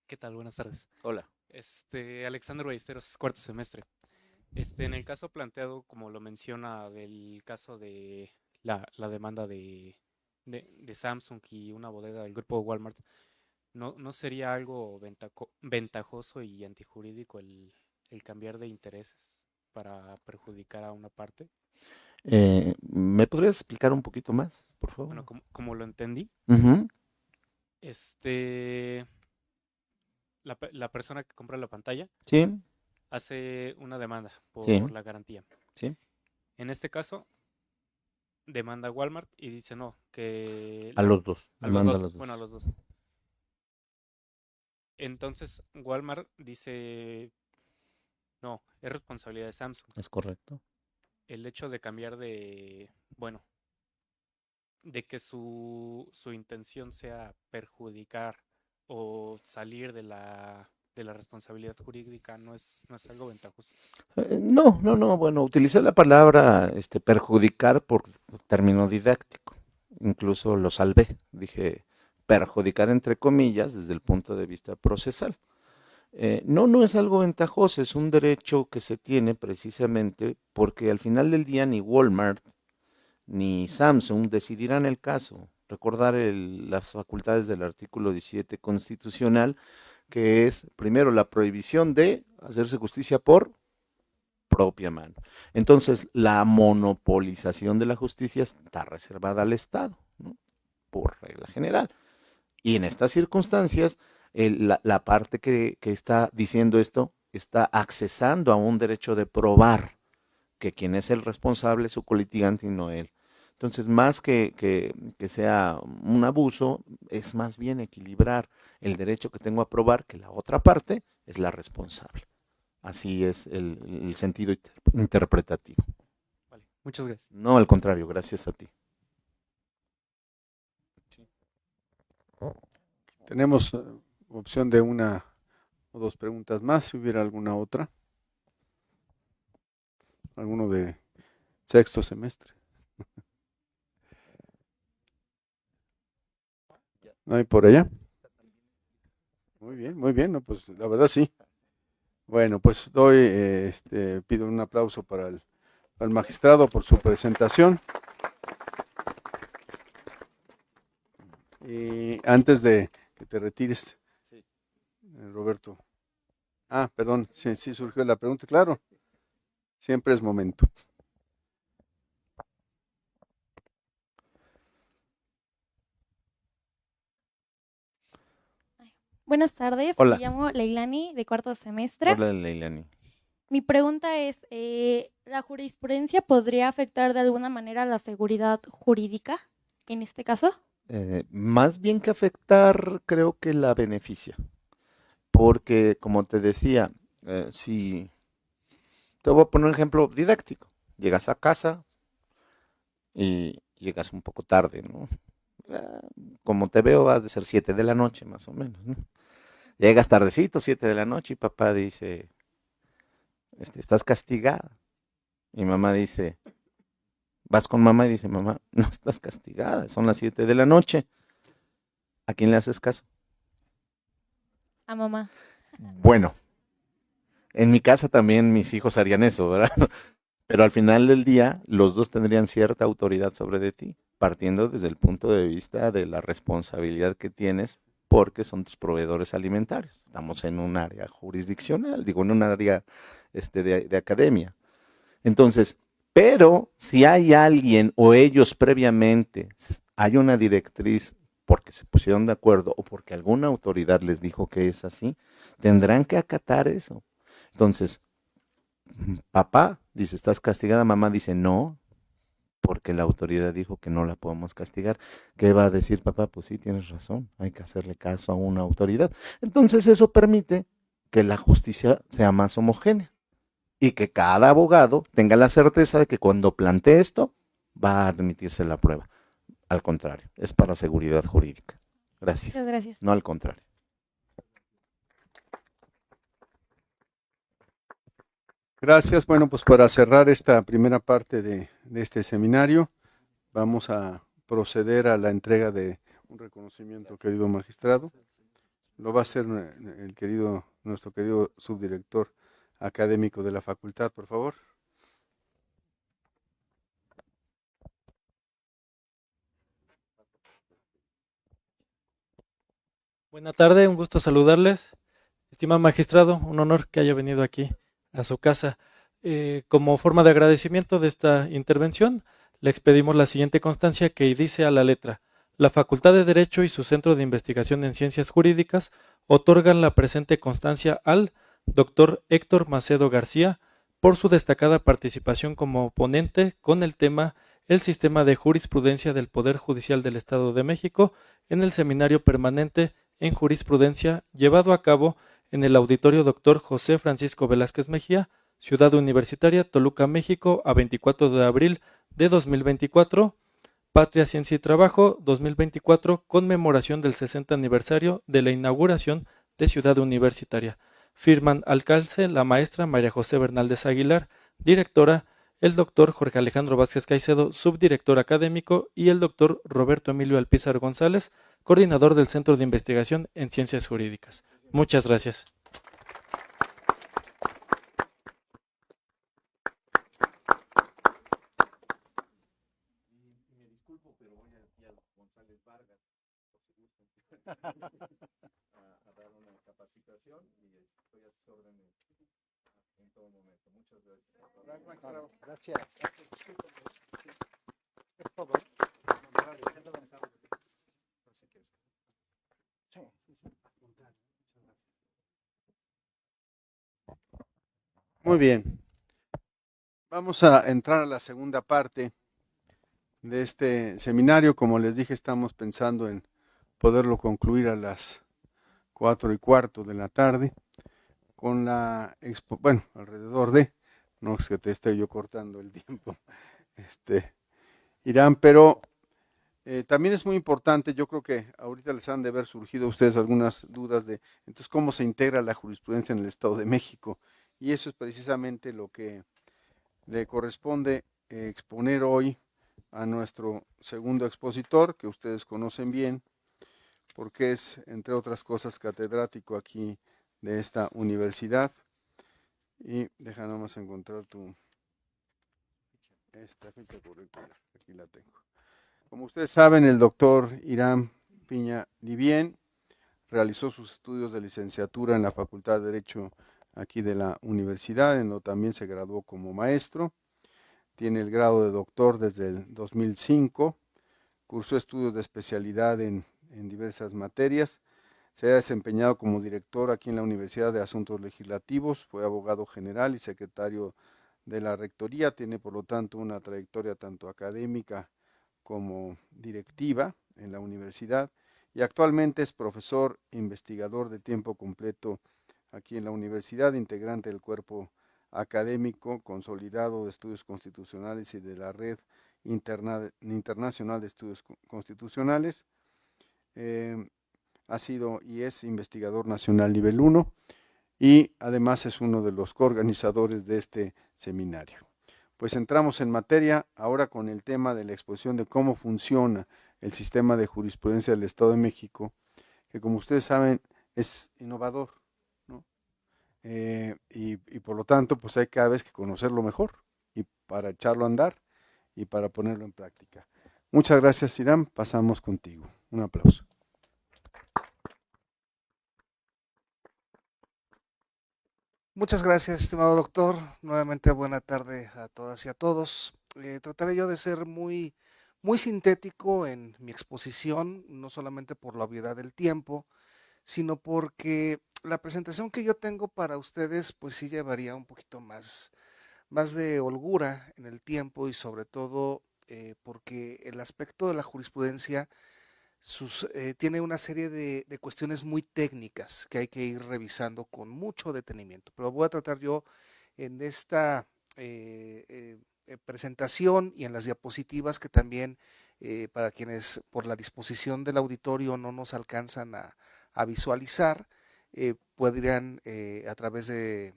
F: ¿Qué tal? Buenas tardes.
D: Hola.
F: Alexander Ballesteros, cuarto semestre. En el caso planteado, como lo menciona, del caso de la demanda de Samsung y una bodega del grupo Walmart, ¿no sería algo ventajoso y antijurídico el cambiar de intereses para perjudicar a una parte?
D: ¿Me podrías explicar un poquito más, por favor?
F: Bueno, como lo entendí,
D: Ujú.
F: la persona que compra la pantalla
D: Sí,
F: hace una demanda
D: sí,
F: por la garantía.
D: sí.
F: En este caso, demanda a Walmart y dice no, que
D: A los dos.
F: a los
D: Demanda a
F: dos,
D: los dos.
F: bueno, a los dos. Entonces Walmart dice no, es responsabilidad de Samsung.
D: Es correcto.
F: El hecho de cambiar bueno, de que su intención sea perjudicar o salir de la responsabilidad jurídica no es algo ventajoso.
D: No, bueno, utilicé la palabra perjudicar por término didáctico. Incluso lo salvé. Dije perjudicar entre comillas desde el punto de vista procesal. No es algo ventajoso, es un derecho que se tiene precisamente porque al final del día ni Walmart ni Samsung decidirán el caso. Recordar las facultades del artículo 17 constitucional, que es primero la prohibición de hacerse justicia por propia mano. Entonces, la monopolización de la justicia está reservada al Estado, ¿no? Por regla general. Y en estas circunstancias, la parte que está diciendo esto está accesando a un derecho de probar que quien es el responsable es su colitigante y no él. Entonces, más que sea un abuso, es más bien equilibrar el derecho que tengo a probar que la otra parte es la responsable. Así es el sentido interpretativo.
F: Vale, muchas gracias.
D: No, al contrario, gracias a ti.
C: Tenemos opción de una o dos preguntas más, si hubiera alguna otra. Alguno de sexto semestre. ¿No hay por allá? Muy bien, no, pues la verdad sí. Bueno, pues pido un aplauso para el magistrado por su presentación. Y antes de que te retires, Roberto. Perdón, sí surgió la pregunta, claro. Siempre es momento.
G: Buenas tardes,
D: Hola.
G: me llamo Leilani, de cuarto semestre.
D: Hola, Leilani.
G: Mi pregunta es, ¿la jurisprudencia podría afectar de alguna manera la seguridad jurídica en este caso?
D: Más bien que afectar, creo que la beneficia. Porque, como te decía, si te voy a poner un ejemplo didáctico. Llegas a casa y llegas un poco tarde, ¿no? Como te veo, va a ser 7 de la noche, más o menos, ¿no? Llegas tardecito, 7 de la noche, y papá dice, estás castigada. Y mamá dice, vas con mamá y dice, mamá, no estás castigada, son las 7 de la noche. ¿A quién le haces caso?
G: A mamá.
D: Bueno, en mi casa también mis hijos harían eso, ¿verdad? Pero al final del día, los dos tendrían cierta autoridad sobre de ti, partiendo desde el punto de vista de la responsabilidad que tienes porque son tus proveedores alimentarios. Estamos en un área jurisdiccional, digo, en un área de academia. Entonces, pero si hay alguien o ellos previamente, hay una directriz porque se pusieron de acuerdo o porque alguna autoridad les dijo que es así, tendrán que acatar eso. Entonces, papá dice, ¿estás castigada? Mamá dice, no, porque la autoridad dijo que no la podemos castigar. ¿Qué va a decir papá? Pues sí, tienes razón, hay que hacerle caso a una autoridad. Entonces eso permite que la justicia sea más homogénea y que cada abogado tenga la certeza de que cuando plantee esto va a admitirse la prueba. Al contrario, es para seguridad jurídica. Gracias.
G: Muchas gracias.
D: No al contrario.
C: Gracias. Bueno, pues para cerrar esta primera parte de este seminario, vamos a proceder a la entrega de un reconocimiento, querido magistrado. Lo va a hacer nuestro querido subdirector académico de la facultad, por favor.
H: Buenas tardes, un gusto saludarles. Estimado magistrado, un honor que haya venido aquí a su casa. Como forma de agradecimiento de esta intervención, le expedimos la siguiente constancia que dice a la letra: la Facultad de Derecho y su Centro de Investigación en Ciencias Jurídicas otorgan la presente constancia al doctor Héctor Macedo García por su destacada participación como ponente con el tema El sistema de jurisprudencia del Poder Judicial del Estado de México en el seminario permanente en jurisprudencia llevado a cabo en el Auditorio Dr. José Francisco Velázquez Mejía, Ciudad Universitaria, Toluca, México, a 24 de abril de 2024, Patria, Ciencia y Trabajo 2024, conmemoración del 60 aniversario de la inauguración de Ciudad Universitaria. Firman al calce la maestra María José Bernaldez Aguilar, directora, el doctor Jorge Alejandro Vázquez Caicedo, subdirector académico, y el doctor Roberto Emilio Alpizar González, coordinador del Centro de Investigación en Ciencias Jurídicas. Muchas gracias.
D: A dar una capacitación y estoy a sus órdenes en todo momento. Muchas gracias.
B: Gracias.
C: Muy bien. Vamos a entrar a la segunda parte de este seminario. Como les dije, estamos pensando en poderlo concluir a las 4:15 de la tarde con la alrededor de, no es que te esté yo cortando el tiempo, Irán, pero también es muy importante, yo creo que ahorita les han de haber surgido a ustedes algunas dudas de, entonces, ¿cómo se integra la jurisprudencia en el Estado de México? Y eso es precisamente lo que le corresponde exponer hoy a nuestro segundo expositor, que ustedes conocen bien, porque es, entre otras cosas, catedrático aquí de esta universidad. Y deja nomás encontrar esta ficha curricular, aquí la tengo. Como ustedes saben, el doctor Irán Piña Livien realizó sus estudios de licenciatura en la Facultad de Derecho aquí de la universidad, en donde también se graduó como maestro. Tiene el grado de doctor desde el 2005, cursó estudios de especialidad en diversas materias, se ha desempeñado como director aquí en la Universidad de Asuntos Legislativos, fue abogado general y secretario de la Rectoría, tiene por lo tanto una trayectoria tanto académica como directiva en la universidad y actualmente es profesor e investigador de tiempo completo aquí en la universidad, integrante del cuerpo académico consolidado de estudios constitucionales y de la Red Internacional de Estudios Constitucionales. Ha sido y es investigador nacional nivel 1 y además es uno de los coorganizadores de este seminario. Pues entramos en materia ahora con el tema de la exposición de cómo funciona el sistema de jurisprudencia del Estado de México, que como ustedes saben es innovador, ¿no? Y por lo tanto pues hay cada vez que conocerlo mejor y para echarlo a andar y para ponerlo en práctica. Muchas gracias, Irán, pasamos contigo. Un aplauso.
A: Muchas gracias, estimado doctor. Nuevamente buena tarde a todas y a todos. Trataré yo de ser muy sintético en mi exposición, no solamente por la obviedad del tiempo, sino porque la presentación que yo tengo para ustedes, pues sí llevaría un poquito más de holgura en el tiempo y sobre todo porque el aspecto de la jurisprudencia tiene una serie de cuestiones muy técnicas que hay que ir revisando con mucho detenimiento. Pero voy a tratar yo en esta presentación y en las diapositivas que también para quienes por la disposición del auditorio no nos alcanzan a visualizar, podrían a través de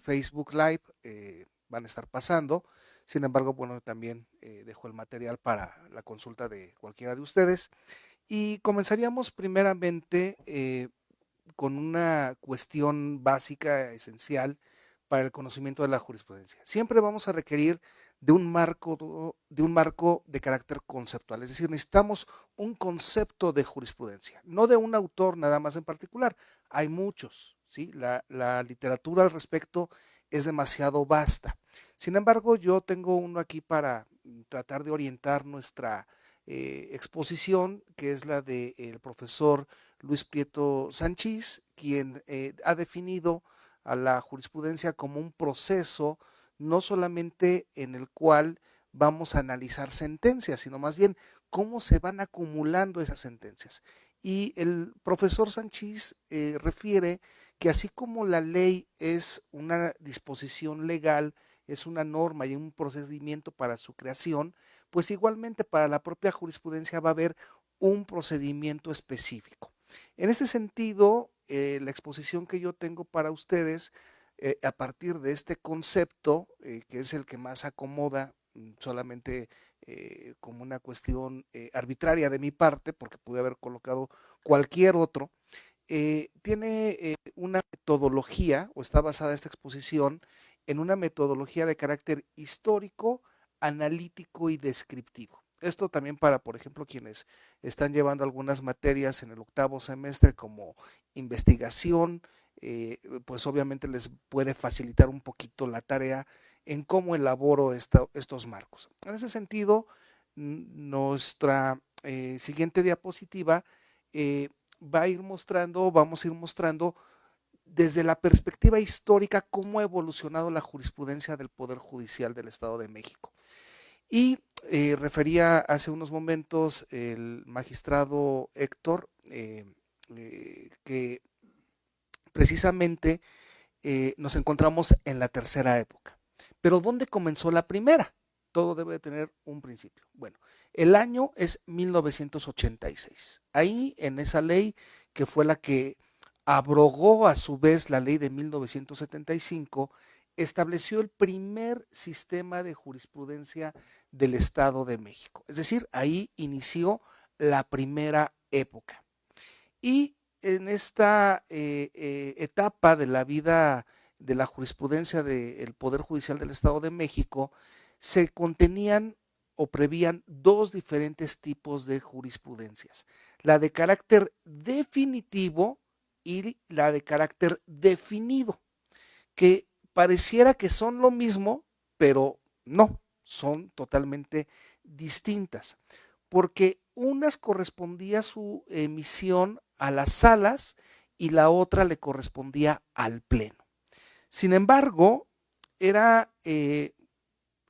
A: Facebook Live van a estar pasando. Sin embargo, bueno, también dejo el material para la consulta de cualquiera de ustedes. Y comenzaríamos primeramente con una cuestión básica, esencial para el conocimiento de la jurisprudencia. Siempre vamos a requerir de un marco de carácter conceptual, es decir, necesitamos un concepto de jurisprudencia, no de un autor nada más en particular, hay muchos, ¿sí? La literatura al respecto es demasiado vasta. Sin embargo, yo tengo uno aquí para tratar de orientar nuestra exposición, que es la del profesor Luis Prieto Sanchís, quien ha definido a la jurisprudencia como un proceso no solamente en el cual vamos a analizar sentencias, sino más bien cómo se van acumulando esas sentencias. Y el profesor Sanchís refiere que así como la ley es una disposición legal, es una norma y un procedimiento para su creación, pues igualmente para la propia jurisprudencia va a haber un procedimiento específico. En este sentido, la exposición que yo tengo para ustedes, a partir de este concepto, que es el que más acomoda, solamente como una cuestión arbitraria de mi parte, porque pude haber colocado cualquier otro, tiene una metodología, o está basada esta exposición en una metodología de carácter histórico, analítico y descriptivo. Esto también para, por ejemplo, quienes están llevando algunas materias en el octavo semestre como investigación, pues obviamente les puede facilitar un poquito la tarea en cómo elaboro estos marcos. En ese sentido, nuestra siguiente diapositiva vamos a ir mostrando desde la perspectiva histórica cómo ha evolucionado la jurisprudencia del Poder Judicial del Estado de México. Y refería hace unos momentos el magistrado Héctor que precisamente nos encontramos en la tercera época. Pero ¿dónde comenzó la primera? Todo debe de tener un principio. Bueno, el año es 1986. Ahí en esa ley, que fue la que abrogó a su vez la ley de 1975, estableció el primer sistema de jurisprudencia del Estado de México. Es decir, ahí inició la primera época. Y en esta etapa de la vida de la jurisprudencia del Poder Judicial del Estado de México, se contenían o prevían dos diferentes tipos de jurisprudencias, la de carácter definitivo y la de carácter definido, que pareciera que son lo mismo, pero no, son totalmente distintas, porque unas correspondía su emisión a las salas y la otra le correspondía al pleno. Sin embargo, era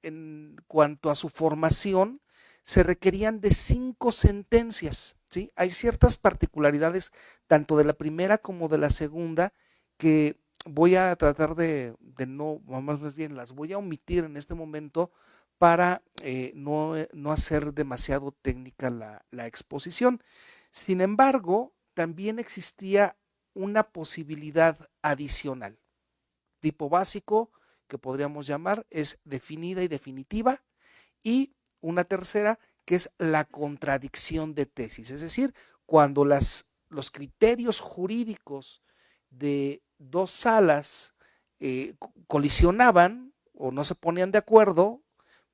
A: en cuanto a su formación, se requerían de 5 sentencias, ¿sí? Hay ciertas particularidades tanto de la primera como de la segunda que voy a tratar de no, más bien las voy a omitir en este momento para no hacer demasiado técnica la exposición. Sin embargo, también existía una posibilidad adicional, tipo básico, que podríamos llamar, es definida y definitiva, y una tercera que es la contradicción de tesis, es decir, cuando los criterios jurídicos de dos salas colisionaban o no se ponían de acuerdo,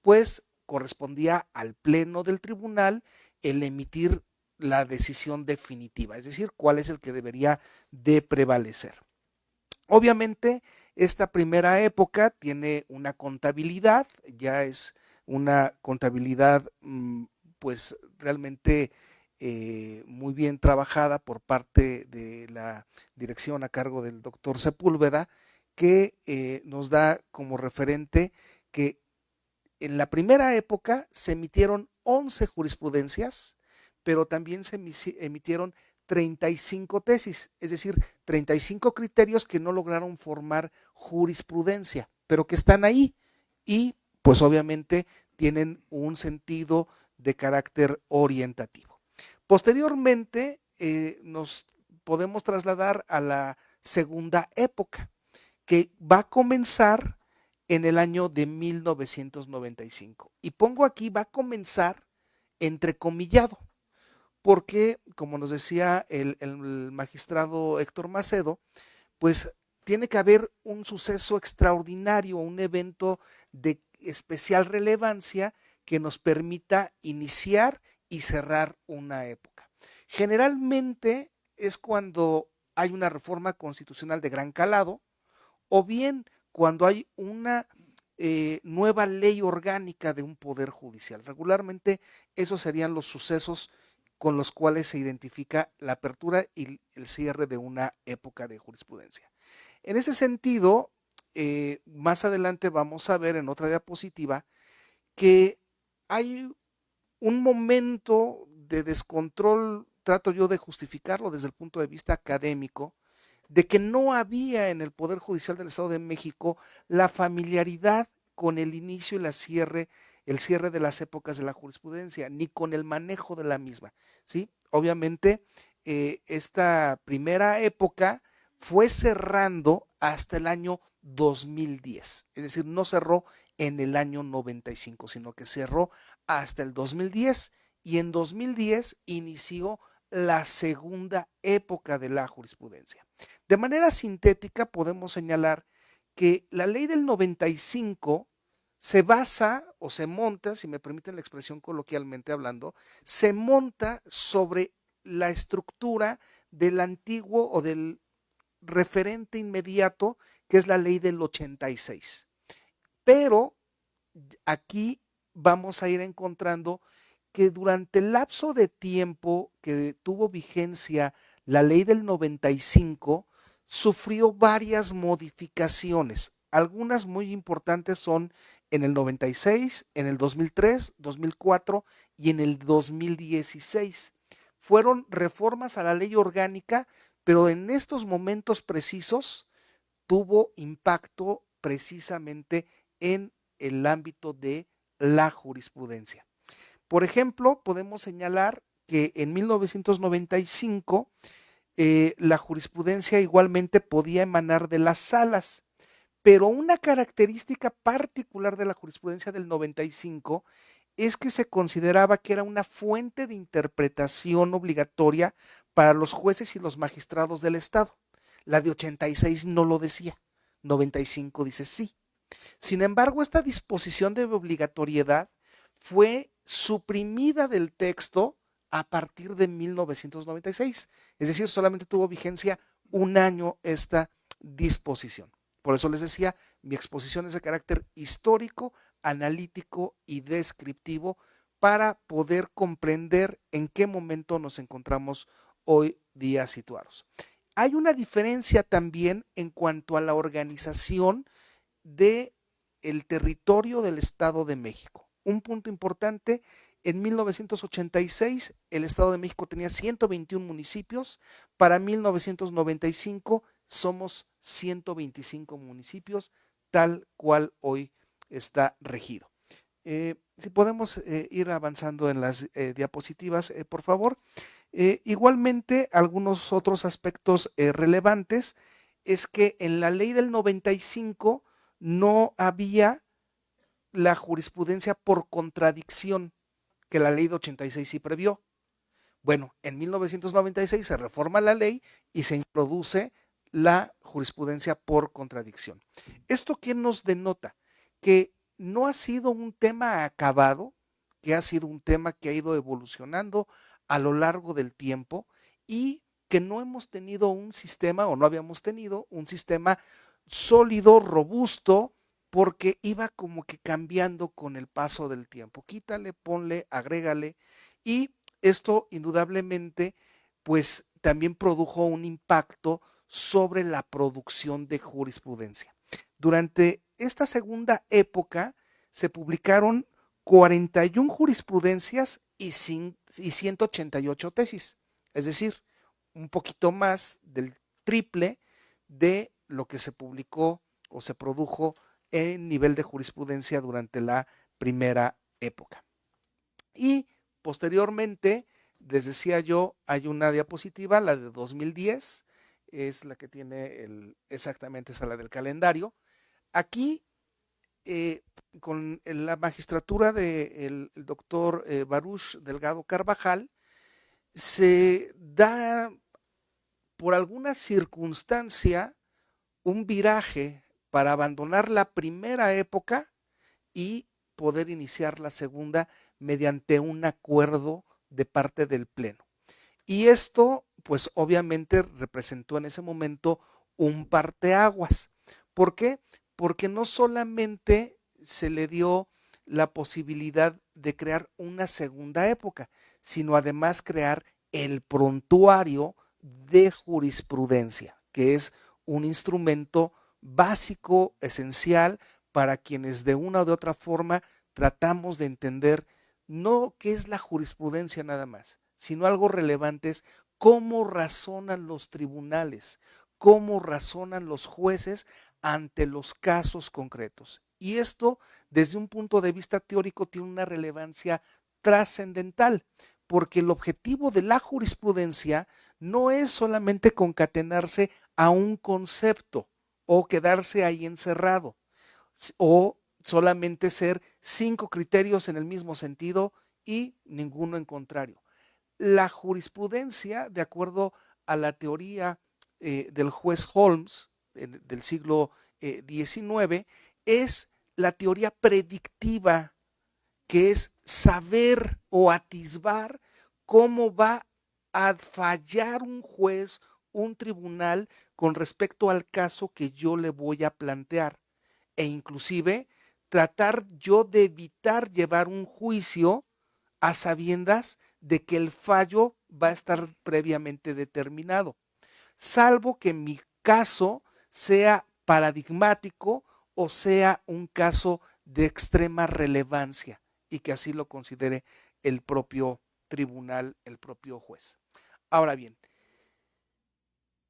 A: pues correspondía al pleno del tribunal el emitir la decisión definitiva, es decir, cuál es el que debería de prevalecer. Obviamente, esta primera época tiene una contabilidad, ya es una contabilidad pues realmente muy bien trabajada por parte de la dirección a cargo del doctor Sepúlveda, que nos da como referente que en la primera época se emitieron 11 jurisprudencias, pero también se emitieron 35 tesis, es decir, 35 criterios que no lograron formar jurisprudencia, pero que están ahí y pues obviamente tienen un sentido de carácter orientativo. Posteriormente nos podemos trasladar a la segunda época, que va a comenzar en el año de 1995. Y pongo aquí, va a comenzar entrecomillado, porque, como nos decía el magistrado Héctor Macedo, pues tiene que haber un suceso extraordinario, un evento de especial relevancia que nos permita iniciar y cerrar una época. Generalmente es cuando hay una reforma constitucional de gran calado, o bien cuando hay una nueva ley orgánica de un poder judicial. Regularmente esos serían los sucesos con los cuales se identifica la apertura y el cierre de una época de jurisprudencia. En ese sentido, más adelante vamos a ver en otra diapositiva que hay un momento de descontrol, trato yo de justificarlo desde el punto de vista académico, de que no había en el Poder Judicial del Estado de México la familiaridad con el inicio y el cierre de las épocas de la jurisprudencia, ni con el manejo de la misma, ¿sí? Obviamente, esta primera época fue cerrando hasta el año 2010, es decir, no cerró en el año 95, sino que cerró hasta el 2010 y en 2010 inició la segunda época de la jurisprudencia. De manera sintética podemos señalar que la ley del 95 se basa o se monta, si me permiten la expresión coloquialmente hablando, se monta sobre la estructura del antiguo o del referente inmediato que es la ley del 86. Pero aquí vamos a ir encontrando que durante el lapso de tiempo que tuvo vigencia la ley del 95, sufrió varias modificaciones. Algunas muy importantes son en el 96, en el 2003, 2004 y en el 2016. Fueron reformas a la ley orgánica, pero en estos momentos precisos tuvo impacto precisamente en el ámbito de la jurisprudencia. Por ejemplo, podemos señalar que en 1995 la jurisprudencia igualmente podía emanar de las salas, pero una característica particular de la jurisprudencia del 95 es que se consideraba que era una fuente de interpretación obligatoria para los jueces y los magistrados del Estado. La de 86 no lo decía, 95 dice sí. Sin embargo, esta disposición de obligatoriedad fue suprimida del texto a partir de 1996. Es decir, solamente tuvo vigencia un año esta disposición. Por eso les decía, mi exposición es de carácter histórico, analítico y descriptivo para poder comprender en qué momento nos encontramos hoy día situados. Hay una diferencia también en cuanto a la organización del territorio del Estado de México. Un punto importante, en 1986 el Estado de México tenía 121 municipios, para 1995 somos 125 municipios, tal cual hoy está regido. Si podemos ir avanzando en las diapositivas, por favor. Igualmente, algunos otros aspectos relevantes es que en la ley del 95 no había la jurisprudencia por contradicción que la ley de 86 sí previó. Bueno, en 1996 se reforma la ley y se introduce la jurisprudencia por contradicción. ¿Esto qué nos denota? Que no ha sido un tema acabado, que ha sido un tema que ha ido evolucionando a lo largo del tiempo y que no hemos tenido un sistema, o no habíamos tenido un sistema sólido, robusto, porque iba como que cambiando con el paso del tiempo. Quítale, ponle, agrégale, y esto indudablemente pues también produjo un impacto sobre la producción de jurisprudencia. Durante esta segunda época se publicaron 41 jurisprudencias y 188 tesis, es decir, un poquito más del triple de lo que se publicó o se produjo en nivel de jurisprudencia durante la primera época. Y posteriormente, les decía yo, hay una diapositiva, la de 2010, es la que tiene exactamente esa la del calendario. Aquí, con la magistratura del doctor Baruch Delgado Carvajal, se da por alguna circunstancia un viraje para abandonar la primera época y poder iniciar la segunda mediante un acuerdo de parte del Pleno. Y esto, pues obviamente representó en ese momento un parteaguas. ¿Por qué? Porque no solamente se le dio la posibilidad de crear una segunda época, sino además crear el prontuario de jurisprudencia, que es un instrumento básico, esencial, para quienes de una o de otra forma tratamos de entender no qué es la jurisprudencia nada más, sino algo relevante es cómo razonan los tribunales, cómo razonan los jueces ante los casos concretos. Y esto, desde un punto de vista teórico, tiene una relevancia trascendental, porque el objetivo de la jurisprudencia no es solamente concatenarse a un concepto o quedarse ahí encerrado, o solamente ser 5 criterios en el mismo sentido y ninguno en contrario. La jurisprudencia, de acuerdo a la teoría del juez Holmes del siglo XIX, es la teoría predictiva, que es saber o atisbar cómo va a fallar un juez, un tribunal, con respecto al caso que yo le voy a plantear, e inclusive tratar yo de evitar llevar un juicio a sabiendas de que el fallo va a estar previamente determinado, salvo que mi caso sea paradigmático o sea un caso de extrema relevancia y que así lo considere el propio tribunal, el propio juez. Ahora bien,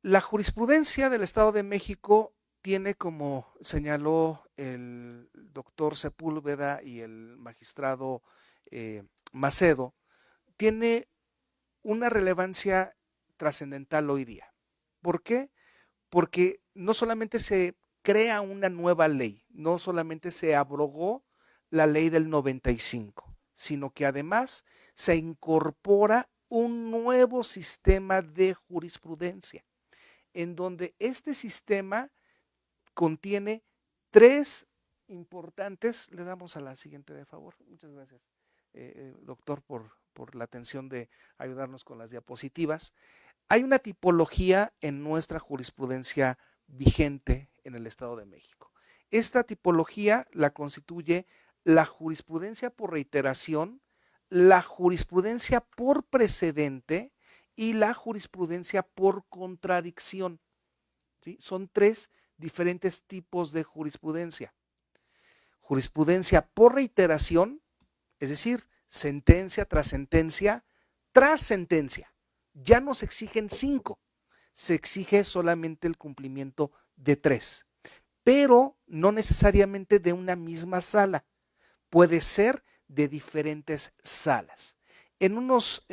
A: la jurisprudencia del Estado de México tiene, como señaló el doctor Sepúlveda y el magistrado Macedo, tiene una relevancia trascendental hoy día. ¿Por qué? Porque no solamente se crea una nueva ley, no solamente se abrogó la ley del 95, sino que además se incorpora un nuevo sistema de jurisprudencia, en donde este sistema contiene 3 importantes. Le damos a la siguiente, de favor. Muchas gracias, doctor, por la atención de ayudarnos con las diapositivas. Hay una tipología en nuestra jurisprudencia vigente en el Estado de México. Esta tipología la constituye la jurisprudencia por reiteración, la jurisprudencia por precedente y la jurisprudencia por contradicción. ¿Sí? Son 3 diferentes tipos de jurisprudencia. Jurisprudencia por reiteración, es decir, sentencia tras sentencia tras sentencia. Ya no se exigen 5, se exige solamente el cumplimiento de 3, pero no necesariamente de una misma sala, puede ser de diferentes salas. En unas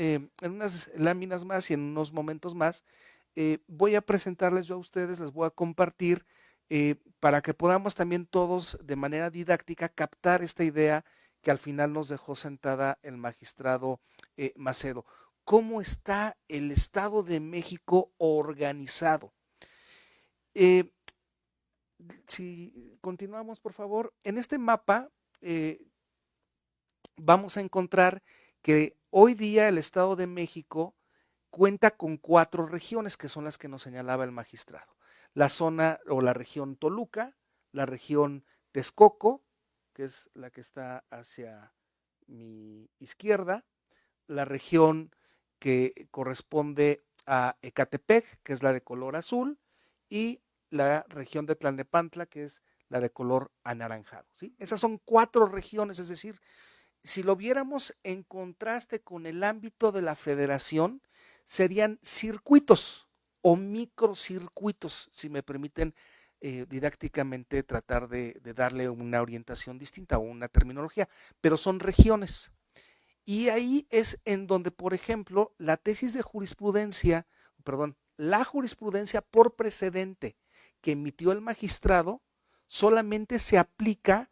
A: láminas más y en unos momentos más voy a presentarles yo a ustedes, les voy a compartir para que podamos también todos de manera didáctica captar esta idea que al final nos dejó sentada el magistrado Macedo. ¿Cómo está el Estado de México organizado? Si continuamos, por favor. En este mapa vamos a encontrar que hoy día el Estado de México cuenta con 4 regiones que son las que nos señalaba el magistrado. La zona o la región Toluca, la región Texcoco, que es la que está hacia mi izquierda, la región que corresponde a Ecatepec, que es la de color azul, y la región de Tlalnepantla, que es la de color anaranjado, ¿sí? Esas son 4 regiones, es decir, si lo viéramos en contraste con el ámbito de la federación, serían circuitos o microcircuitos, si me permiten didácticamente tratar de darle una orientación distinta o una terminología, pero son regiones. Y ahí es en donde, por ejemplo, la tesis de jurisprudencia, perdón, la jurisprudencia por precedente que emitió el magistrado solamente se aplica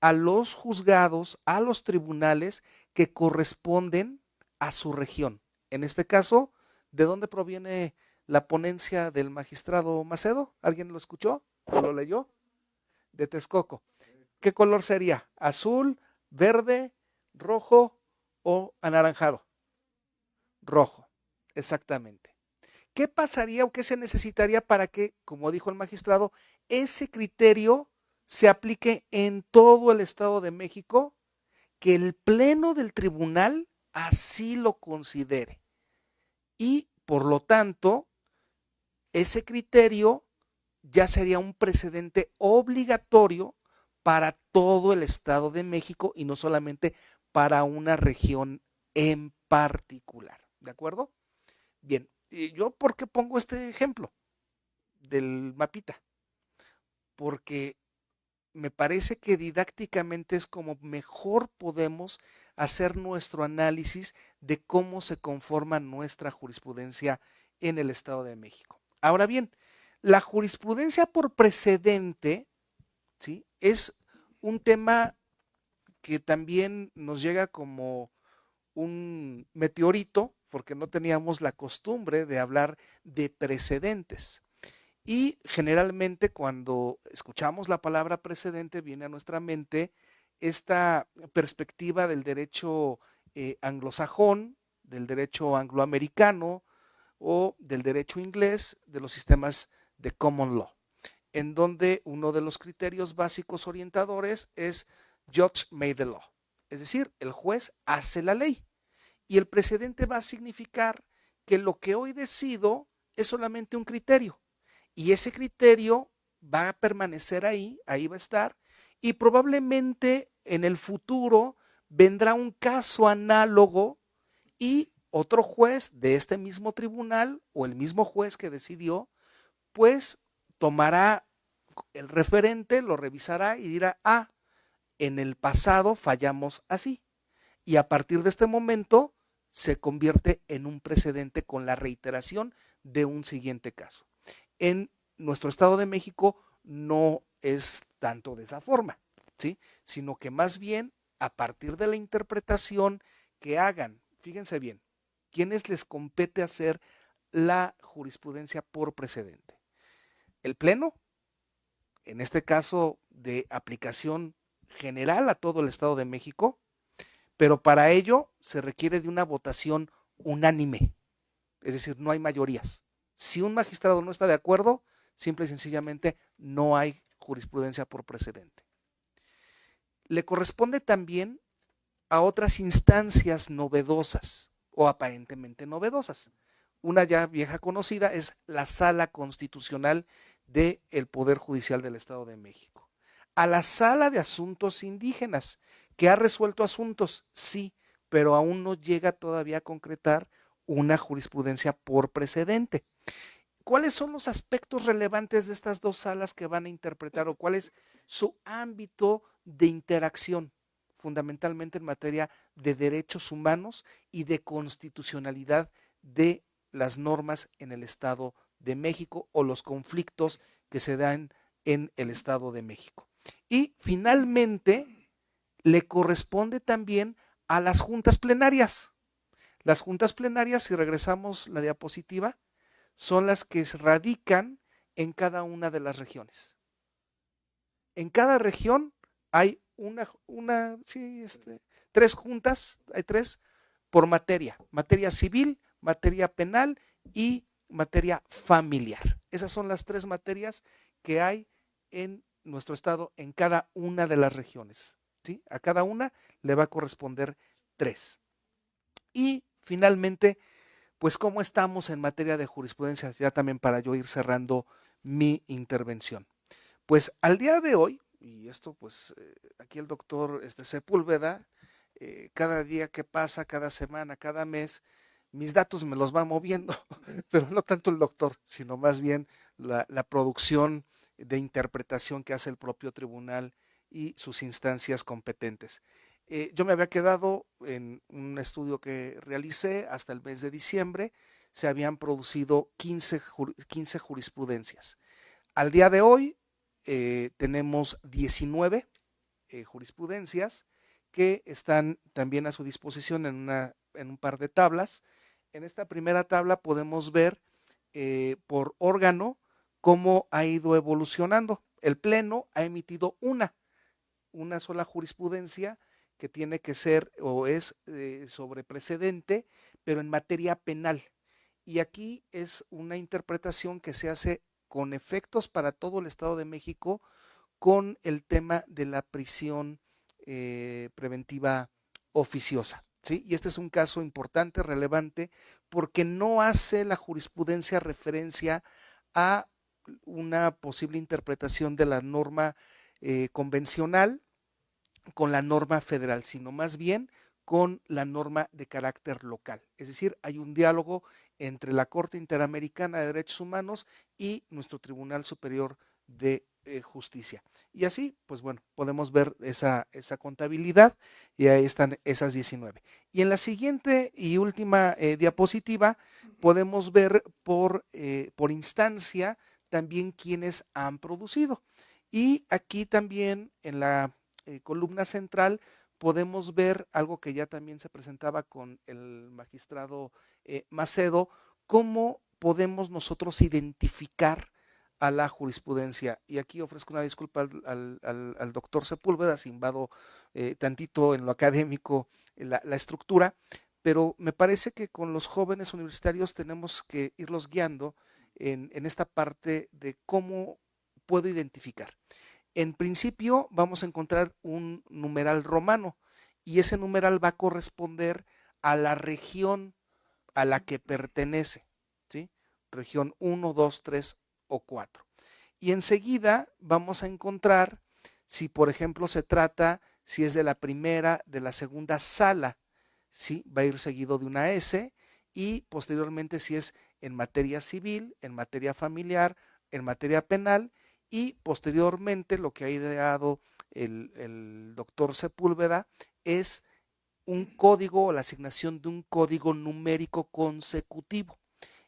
A: a los juzgados, a los tribunales que corresponden a su región. En este caso, ¿de dónde proviene la ponencia del magistrado Macedo? ¿Alguien lo escuchó o lo leyó? De Texcoco. ¿Qué color sería? ¿Azul, verde, rojo o anaranjado? Rojo, exactamente. ¿Qué pasaría o qué se necesitaría para que, como dijo el magistrado, ese criterio se aplique en todo el Estado de México, que el pleno del tribunal así lo considere? Y, por lo tanto, ese criterio ya sería un precedente obligatorio para todo el Estado de México y no solamente para una región en particular. ¿De acuerdo? Bien, ¿y yo por qué pongo este ejemplo del mapita? Porque me parece que didácticamente es como mejor podemos hacer nuestro análisis de cómo se conforma nuestra jurisprudencia en el Estado de México. Ahora bien, la jurisprudencia por precedente, ¿sí?, es un tema que también nos llega como un meteorito, porque no teníamos la costumbre de hablar de precedentes. Y generalmente cuando escuchamos la palabra precedente viene a nuestra mente esta perspectiva del derecho anglosajón, del derecho angloamericano o del derecho inglés, de los sistemas de common law, en donde uno de los criterios básicos orientadores es judge made the law, es decir, el juez hace la ley. Y el precedente va a significar que lo que hoy decido es solamente un criterio. Y ese criterio va a permanecer ahí, ahí va a estar, y probablemente en el futuro vendrá un caso análogo y otro juez de este mismo tribunal o el mismo juez que decidió, pues tomará el referente, lo revisará y dirá, ah, en el pasado fallamos así. Y a partir de este momento se convierte en un precedente con la reiteración de un siguiente caso. En nuestro Estado de México no es tanto de esa forma, ¿sí?, sino que más bien a partir de la interpretación que hagan, fíjense bien, ¿quiénes les compete hacer la jurisprudencia por precedente? El Pleno, en este caso de aplicación general a todo el Estado de México, pero para ello se requiere de una votación unánime, es decir, no hay mayorías. Si un magistrado no está de acuerdo, simple y sencillamente no hay jurisprudencia por precedente. Le corresponde también a otras instancias novedosas o aparentemente novedosas. Una ya vieja conocida es la Sala Constitucional del Poder Judicial del Estado de México. A la Sala de Asuntos Indígenas, que ha resuelto asuntos, sí, pero aún no llega todavía a concretar una jurisprudencia por precedente. ¿Cuáles son los aspectos relevantes de estas dos salas que van a interpretar o cuál es su ámbito de interacción? Fundamentalmente en materia de derechos humanos y de constitucionalidad de las normas en el Estado de México o los conflictos que se dan en el Estado de México. Y finalmente le corresponde también a las juntas plenarias. Las juntas plenarias, si regresamos la diapositiva, son las que se radican en cada una de las regiones. En cada región hay tres juntas, hay tres por materia civil, materia penal y materia familiar. Esas son las 3 materias que hay en nuestro estado en cada una de las regiones, ¿sí? A cada una le va a corresponder 3. Y finalmente, pues cómo estamos en materia de jurisprudencia, ya también para yo ir cerrando mi intervención. Pues al día de hoy, y esto pues aquí el doctor Sepúlveda, cada día que pasa, cada semana, cada mes, mis datos me los va moviendo, pero no tanto el doctor, sino más bien la producción de interpretación que hace el propio tribunal y sus instancias competentes. Yo me había quedado en un estudio que realicé hasta el mes de diciembre, se habían producido 15 jurisprudencias. Al día de hoy tenemos 19 jurisprudencias que están también a su disposición en un par de tablas. En esta primera tabla podemos ver por órgano cómo ha ido evolucionando. El Pleno ha emitido una sola jurisprudencia que tiene que ser o es sobre precedente, pero en materia penal. Y aquí es una interpretación que se hace con efectos para todo el Estado de México con el tema de la prisión preventiva oficiosa, ¿sí? Y este es un caso importante, relevante, porque no hace la jurisprudencia referencia a una posible interpretación de la norma convencional con la norma federal, sino más bien con la norma de carácter local. Es decir, hay un diálogo entre la Corte Interamericana de Derechos Humanos y nuestro Tribunal Superior de Justicia. Y así, pues bueno, podemos ver esa contabilidad y ahí están esas 19. Y en la siguiente y última diapositiva podemos ver por instancia también quienes han producido. Y aquí también en la columna central podemos ver algo que ya también se presentaba con el magistrado Macedo, cómo podemos nosotros identificar a la jurisprudencia. Y aquí ofrezco una disculpa al doctor Sepúlveda si invado tantito en lo académico la estructura, pero me parece que con los jóvenes universitarios tenemos que irlos guiando en esta parte de cómo puedo identificar. En principio vamos a encontrar un numeral romano y ese numeral va a corresponder a la región a la que pertenece, ¿sí? Región 1, 2, 3 o 4. Y enseguida vamos a encontrar si, por ejemplo, se trata, si es de la primera, de la segunda sala, ¿sí? Va a ir seguido de una S y posteriormente si es en materia civil, en materia familiar, en materia penal y posteriormente lo que ha ideado el doctor Sepúlveda es un código o la asignación de un código numérico consecutivo.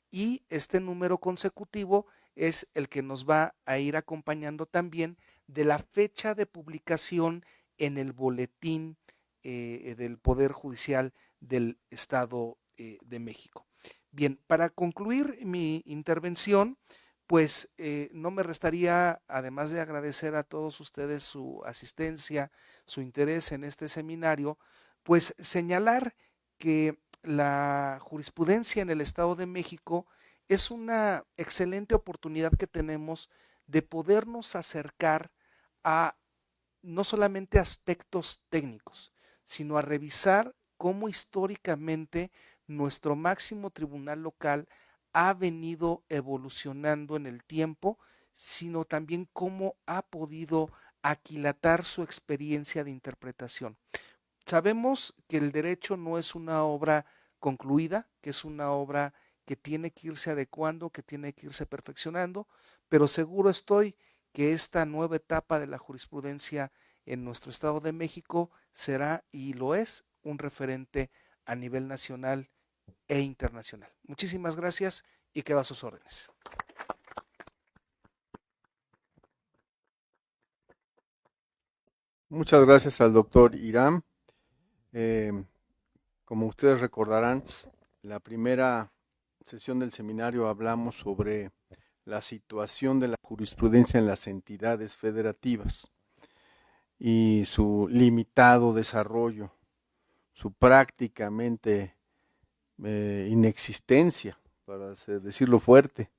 A: Y este número consecutivo es el que nos va a ir acompañando también de la fecha de publicación en el boletín del Poder Judicial del Estado de México. Bien, para concluir mi intervención, pues no me restaría, además de agradecer a todos ustedes su asistencia, su interés en este seminario, pues señalar que la jurisprudencia en el Estado de México es una excelente oportunidad que tenemos de podernos acercar a no solamente aspectos técnicos, sino a revisar cómo históricamente nuestro máximo tribunal local ha venido evolucionando en el tiempo, sino también cómo ha podido aquilatar su experiencia de interpretación. Sabemos que el derecho no es una obra concluida, que es una obra que tiene que irse adecuando, que tiene que irse perfeccionando, pero seguro estoy que esta nueva etapa de la jurisprudencia en nuestro Estado de México será y lo es un referente a nivel nacional e internacional. Muchísimas gracias y quedo a sus órdenes.
C: Muchas gracias al doctor Irán. Como ustedes recordarán, la primera sesión del seminario hablamos sobre la situación de la jurisprudencia en las entidades federativas y su limitado desarrollo, su prácticamente inexistencia, para decirlo fuerte.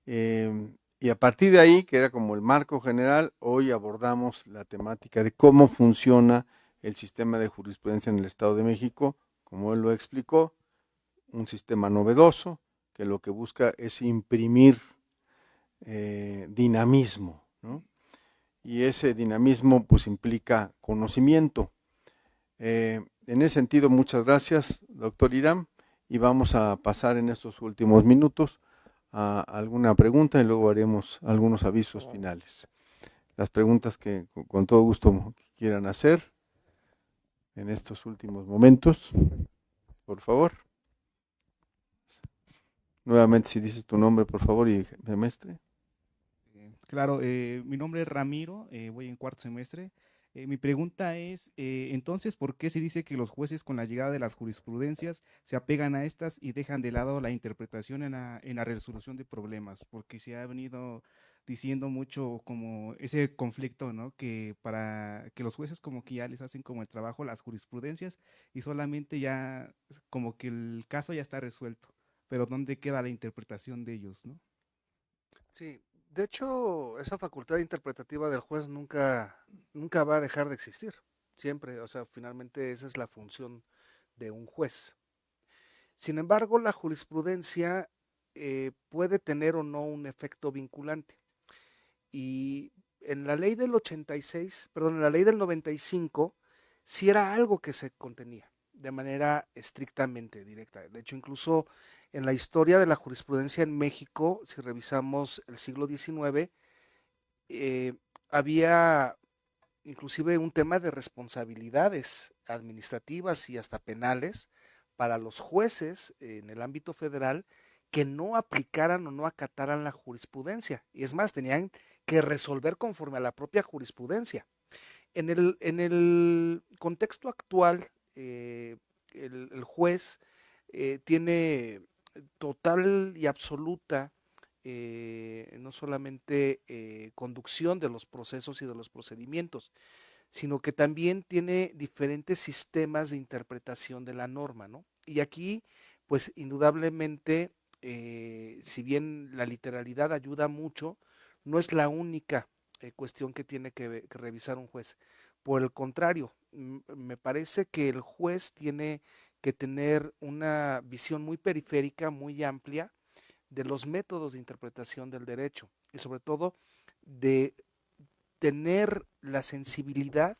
C: Y a partir de ahí, que era como el marco general, hoy abordamos la temática de cómo funciona el sistema de jurisprudencia en el Estado de México, como él lo explicó, un sistema novedoso que lo que busca es imprimir dinamismo, ¿no? Y ese dinamismo pues implica conocimiento. En ese sentido, muchas gracias, doctor Irán, y vamos a pasar en estos últimos minutos a alguna pregunta y luego haremos algunos avisos finales. Las preguntas que con todo gusto quieran hacer en estos últimos momentos, por favor. Nuevamente, si dices tu nombre, por favor, y semestre.
I: Claro, mi nombre es Ramiro, voy en cuarto semestre. Mi pregunta es, entonces, ¿por qué se dice que los jueces con la llegada de las jurisprudencias se apegan a estas y dejan de lado la interpretación en la resolución de problemas? Porque se ha venido diciendo mucho como ese conflicto, ¿no? Que para que los jueces como que ya les hacen como el trabajo las jurisprudencias y solamente ya como que el caso ya está resuelto, pero ¿dónde queda la interpretación de ellos, no?
A: Sí, de hecho, esa facultad interpretativa del juez nunca va a dejar de existir, siempre, o sea, finalmente esa es la función de un juez. Sin embargo, la jurisprudencia puede tener o no un efecto vinculante. Y en la ley del 86, perdón, en la ley del 95, sí era algo que se contenía de manera estrictamente directa. De hecho, incluso en la historia de la jurisprudencia en México, si revisamos el siglo XIX, había inclusive un tema de responsabilidades administrativas y hasta penales para los jueces en el ámbito federal que no aplicaran o no acataran la jurisprudencia. Y es más, tenían que resolver conforme a la propia jurisprudencia. En el contexto actual, el juez tiene total y absoluta no solamente conducción de los procesos y de los procedimientos, sino que también tiene diferentes sistemas de interpretación de la norma, ¿no? Y aquí, pues indudablemente, si bien la literalidad ayuda mucho, no es la única cuestión que tiene que revisar un juez. Por el contrario, me parece que el juez tiene que tener una visión muy periférica, muy amplia, de los métodos de interpretación del derecho y sobre todo de tener la sensibilidad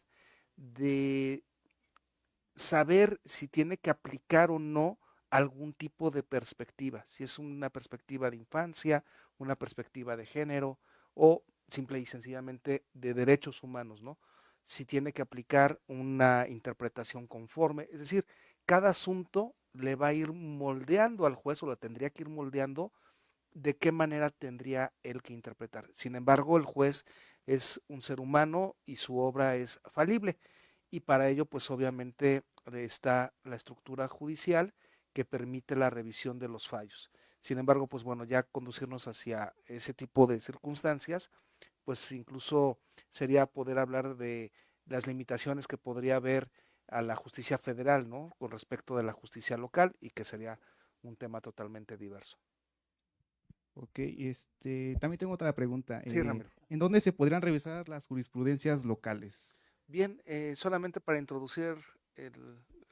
A: de saber si tiene que aplicar o no algún tipo de perspectiva, si es una perspectiva de infancia, una perspectiva de género o simple y sencillamente de derechos humanos, ¿no? Si tiene que aplicar una interpretación conforme, es decir, cada asunto le va a ir moldeando al juez o lo tendría que ir moldeando de qué manera tendría él que interpretar. Sin embargo, el juez es un ser humano y su obra es falible. Y para ello, pues obviamente está la estructura judicial que permite la revisión de los fallos. Sin embargo, pues bueno, ya conducirnos hacia ese tipo de circunstancias, pues incluso sería poder hablar de las limitaciones que podría haber a la justicia federal, ¿no? Con respecto de la justicia local y que sería un tema totalmente diverso.
I: Ok, también tengo otra pregunta.
A: Sí, Ramiro.
I: ¿En dónde se podrían revisar las jurisprudencias locales?
A: Bien, solamente para introducir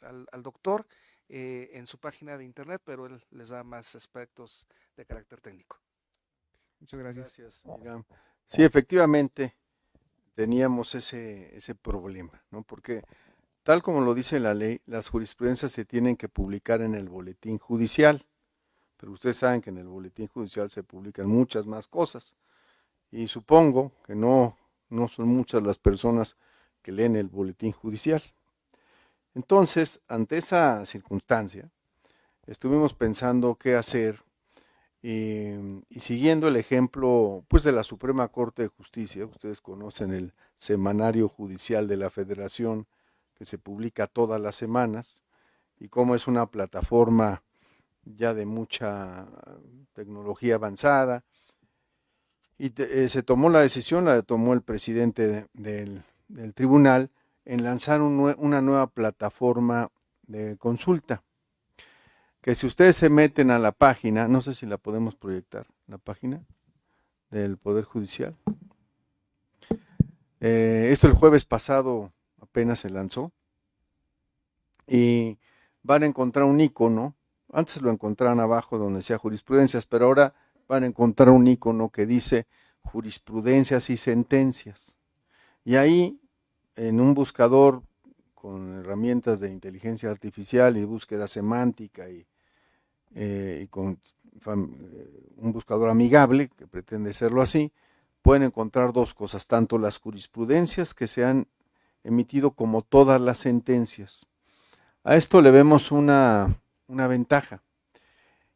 A: al doctor en su página de internet, pero él les da más aspectos de carácter técnico.
I: Muchas gracias.
C: Gracias, Irán. Sí, efectivamente, teníamos ese problema, ¿no? Porque tal como lo dice la ley, las jurisprudencias se tienen que publicar en el boletín judicial, pero ustedes saben que en el boletín judicial se publican muchas más cosas y supongo que no son muchas las personas que leen el boletín judicial. Entonces, ante esa circunstancia, estuvimos pensando qué hacer y siguiendo el ejemplo pues, de la Suprema Corte de Justicia. Ustedes conocen el Semanario Judicial de la Federación, que se publica todas las semanas, y cómo es una plataforma ya de mucha tecnología avanzada, y se tomó la decisión, la tomó el presidente del tribunal, en lanzar una nueva plataforma de consulta. que si ustedes se meten a la página, no sé si la podemos proyectar, la página del Poder Judicial. Esto el jueves pasado apenas se lanzó y van a encontrar un icono. Antes lo encontraban abajo donde decía jurisprudencias, pero ahora van a encontrar un icono que dice jurisprudencias y sentencias. Y ahí, en un buscador con herramientas de inteligencia artificial y búsqueda semántica y con un buscador amigable, que pretende serlo así, pueden encontrar dos cosas, tanto las jurisprudencias que se han emitido como todas las sentencias. A esto le vemos una ventaja,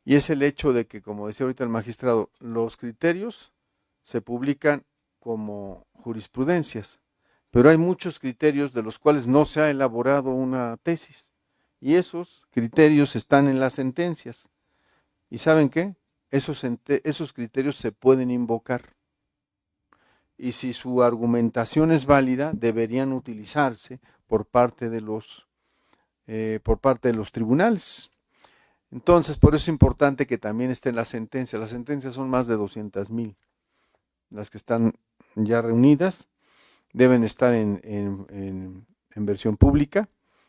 C: y es el hecho de que, como decía ahorita el magistrado, los criterios se publican como jurisprudencias, pero hay muchos criterios de los cuales no se ha elaborado una tesis, y esos criterios están en las sentencias. ¿Y saben qué? Esos criterios se pueden invocar, y si su argumentación es válida, deberían utilizarse por parte de los tribunales. Entonces, por eso es importante que también esté en la sentencia. Las sentencias son más de 200,000. Las que están ya reunidas deben estar en versión pública,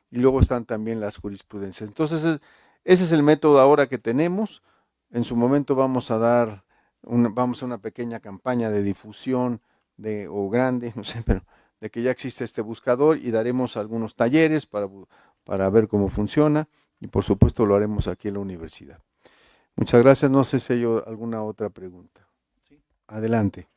C: y luego están también las jurisprudencias. Entonces, ese es el método ahora que tenemos. En su momento vamos a una pequeña campaña de difusión o grande, no sé, pero de que ya existe este buscador, y daremos algunos talleres para ver cómo funciona, y por supuesto lo haremos aquí en la universidad. Muchas gracias. No sé si hay alguna otra pregunta.
B: Sí.
C: Adelante.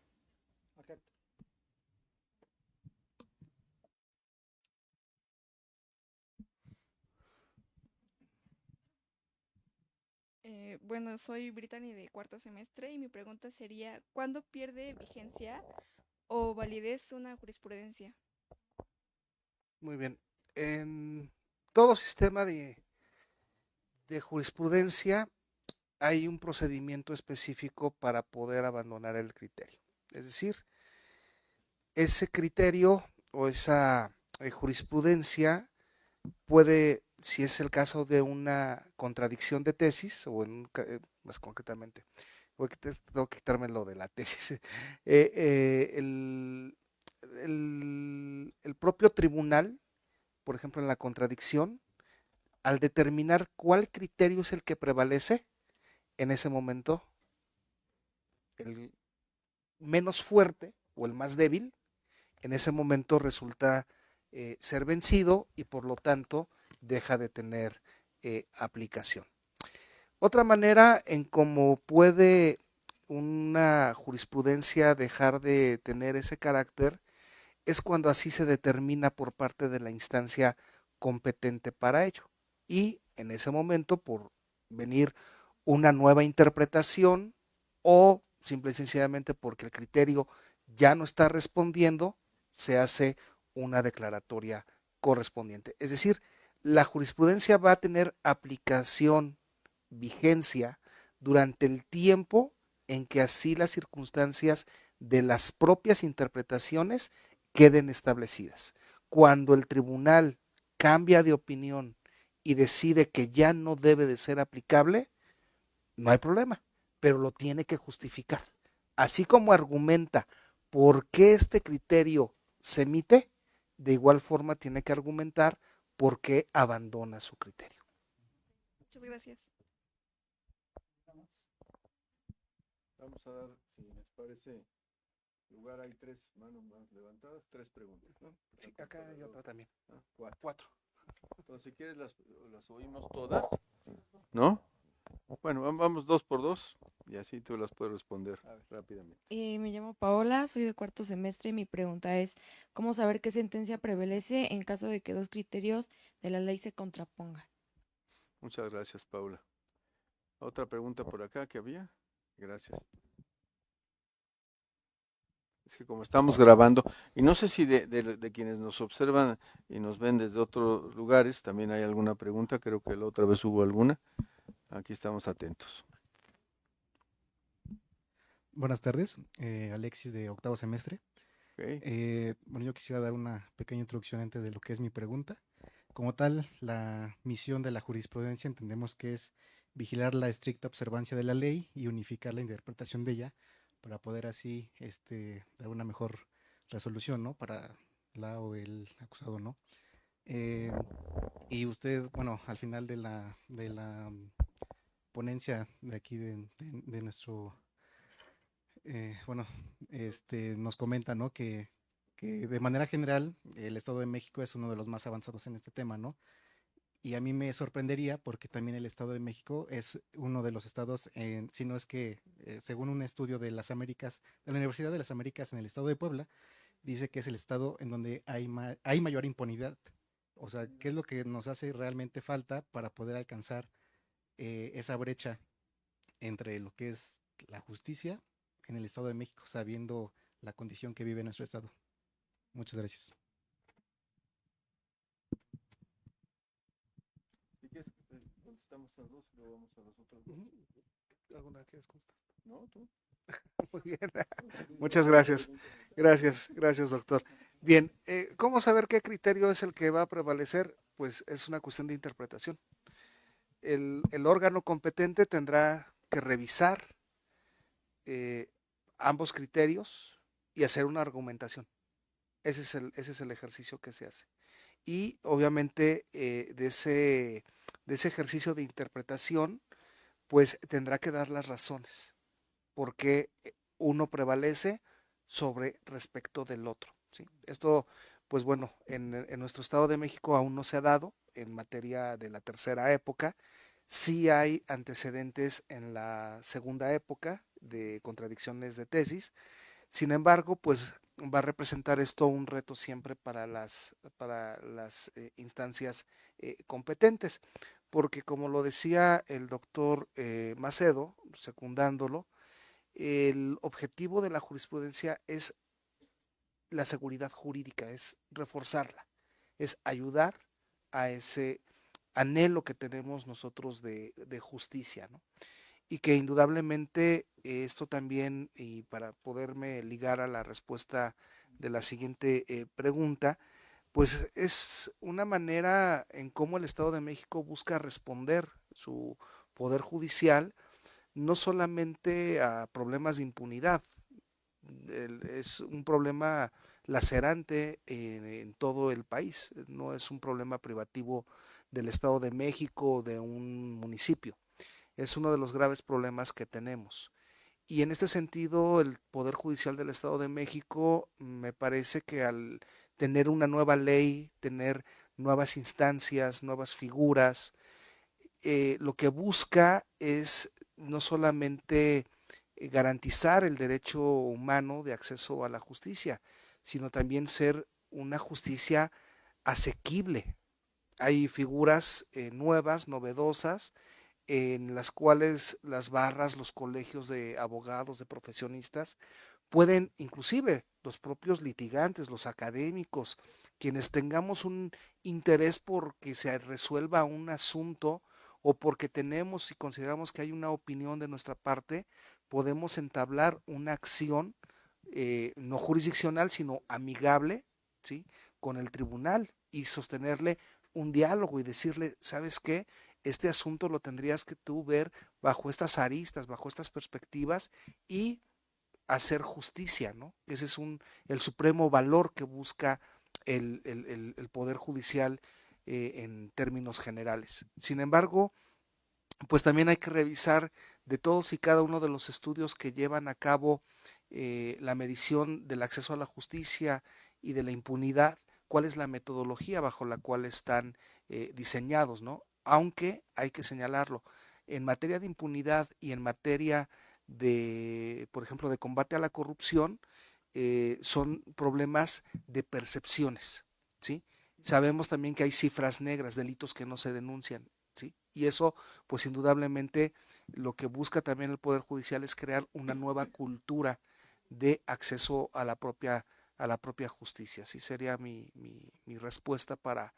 J: Bueno, soy Brittany de cuarto semestre y mi pregunta sería, ¿cuándo pierde vigencia o validez una jurisprudencia?
A: Muy bien. En todo sistema de jurisprudencia hay un procedimiento específico para poder abandonar el criterio. Es decir, ese criterio o esa jurisprudencia puede, si es el caso de una contradicción de tesis, o más concretamente, tengo que quitarme lo de la tesis, el propio tribunal, por ejemplo, en la contradicción, al determinar cuál criterio es el que prevalece, en ese momento, el menos fuerte o el más débil, en ese momento resulta ser vencido, y por lo tanto deja de tener aplicación. Otra manera en cómo puede una jurisprudencia dejar de tener ese carácter es cuando así se determina por parte de la instancia competente para ello, y en ese momento, por venir una nueva interpretación, o simple y sencillamente porque el criterio ya no está respondiendo, se hace una declaratoria correspondiente. Es decir, la jurisprudencia va a tener aplicación, vigencia, durante el tiempo en que así las circunstancias de las propias interpretaciones queden establecidas. Cuando el tribunal cambia de opinión y decide que ya no debe de ser aplicable, no hay problema, pero lo tiene que justificar. Así como argumenta por qué este criterio se emite, de igual forma tiene que argumentar por qué abandona su criterio.
J: Muchas gracias.
C: Vamos a dar, si les parece, lugar. Hay 3 manos más levantadas, 3 preguntas, ¿no?
A: Sí, acá hay otra también.
C: 4. Entonces, si quieres, las oímos todas, ¿no? Bueno, vamos 2 por 2, y así tú las puedes responder rápidamente.
E: Me llamo Paola, soy de cuarto semestre y mi pregunta es, ¿cómo saber qué sentencia prevalece en caso de que dos criterios de la ley se contrapongan?
C: Muchas gracias, Paula. ¿Otra pregunta por acá que había? Gracias. Es que como estamos grabando, y no sé si de quienes nos observan y nos ven desde otros lugares, también hay alguna pregunta, creo que la otra vez hubo alguna. Aquí estamos atentos.
K: Buenas tardes, Alexis de octavo semestre.
C: Okay.
K: Bueno, yo quisiera dar una pequeña introducción antes de lo que es mi pregunta. Como tal, la misión de la jurisprudencia entendemos que es vigilar la estricta observancia de la ley y unificar la interpretación de ella para poder así dar una mejor resolución, ¿no? Para la o el acusado, ¿no? Eh, y usted, bueno, al final de la ponencia de aquí de nuestro, bueno, nos comenta, ¿no? Que de manera general el Estado de México es uno de los más avanzados en este tema, ¿no? Y a mí me sorprendería porque también el Estado de México es uno de los estados, si no es que, según un estudio de las Américas, de la Universidad de las Américas en el estado de Puebla, dice que es el estado en donde hay mayor impunidad. O sea, ¿qué es lo que nos hace realmente falta para poder alcanzar esa brecha entre lo que es la justicia en el Estado de México, sabiendo la condición que vive nuestro estado? Muchas gracias.
C: Si quieres, contestamos a dos y luego vamos a los otros dos.
A: ¿Alguna quieres contestar?
C: No, tú.
A: Muy bien. Muchas gracias. Gracias, doctor. Bien, ¿cómo saber qué criterio es el que va a prevalecer? Pues es una cuestión de interpretación. El órgano competente tendrá que revisar ambos criterios y hacer una argumentación. Ese es el ejercicio que se hace. Y obviamente de ese ejercicio de interpretación, pues tendrá que dar las razones por qué uno prevalece sobre respecto del otro, ¿sí? Esto, pues bueno, en nuestro Estado de México aún no se ha dado en materia de la tercera época. Sí hay antecedentes en la segunda época de contradicciones de tesis. Sin embargo, pues va a representar esto un reto siempre para las instancias competentes, porque como lo decía el doctor Macedo, secundándolo, el objetivo de la jurisprudencia es la seguridad jurídica, es reforzarla, es ayudar a ese anhelo que tenemos nosotros de justicia, ¿no? Y que indudablemente esto también, y para poderme ligar a la respuesta de la siguiente pregunta, pues es una manera en cómo el Estado de México busca responder su poder judicial no solamente a problemas de impunidad, es un problema lacerante en todo el país, no es un problema privativo del Estado de México o de un municipio, es uno de los graves problemas que tenemos. Y en este sentido, el Poder Judicial del Estado de México me parece que al tener una nueva ley, tener nuevas instancias, nuevas figuras, lo que busca es no solamente garantizar el derecho humano de acceso a la justicia, sino también ser una justicia asequible. Hay figuras nuevas, novedosas, en las cuales las barras, los colegios de abogados, de profesionistas, pueden, inclusive los propios litigantes, los académicos, quienes tengamos un interés por que se resuelva un asunto o porque tenemos y consideramos que hay una opinión de nuestra parte, podemos entablar una acción no jurisdiccional, sino amigable, ¿sí?, con el tribunal y sostenerle un diálogo y decirle, ¿sabes qué? Este asunto lo tendrías que tú ver bajo estas aristas, bajo estas perspectivas y hacer justicia, ¿no? Ese es el supremo valor que busca el Poder Judicial en términos generales. Sin embargo, pues también hay que revisar de todos y cada uno de los estudios que llevan a cabo la medición del acceso a la justicia y de la impunidad, cuál es la metodología bajo la cual están diseñados, ¿no? Aunque hay que señalarlo, en materia de impunidad y en materia de, por ejemplo, de combate a la corrupción, son problemas de percepciones, ¿sí? Sabemos también que hay cifras negras, delitos que no se denuncian, ¿sí? Y eso, pues indudablemente, lo que busca también el Poder Judicial es crear una nueva cultura de acceso a la propia justicia. Así sería mi respuesta para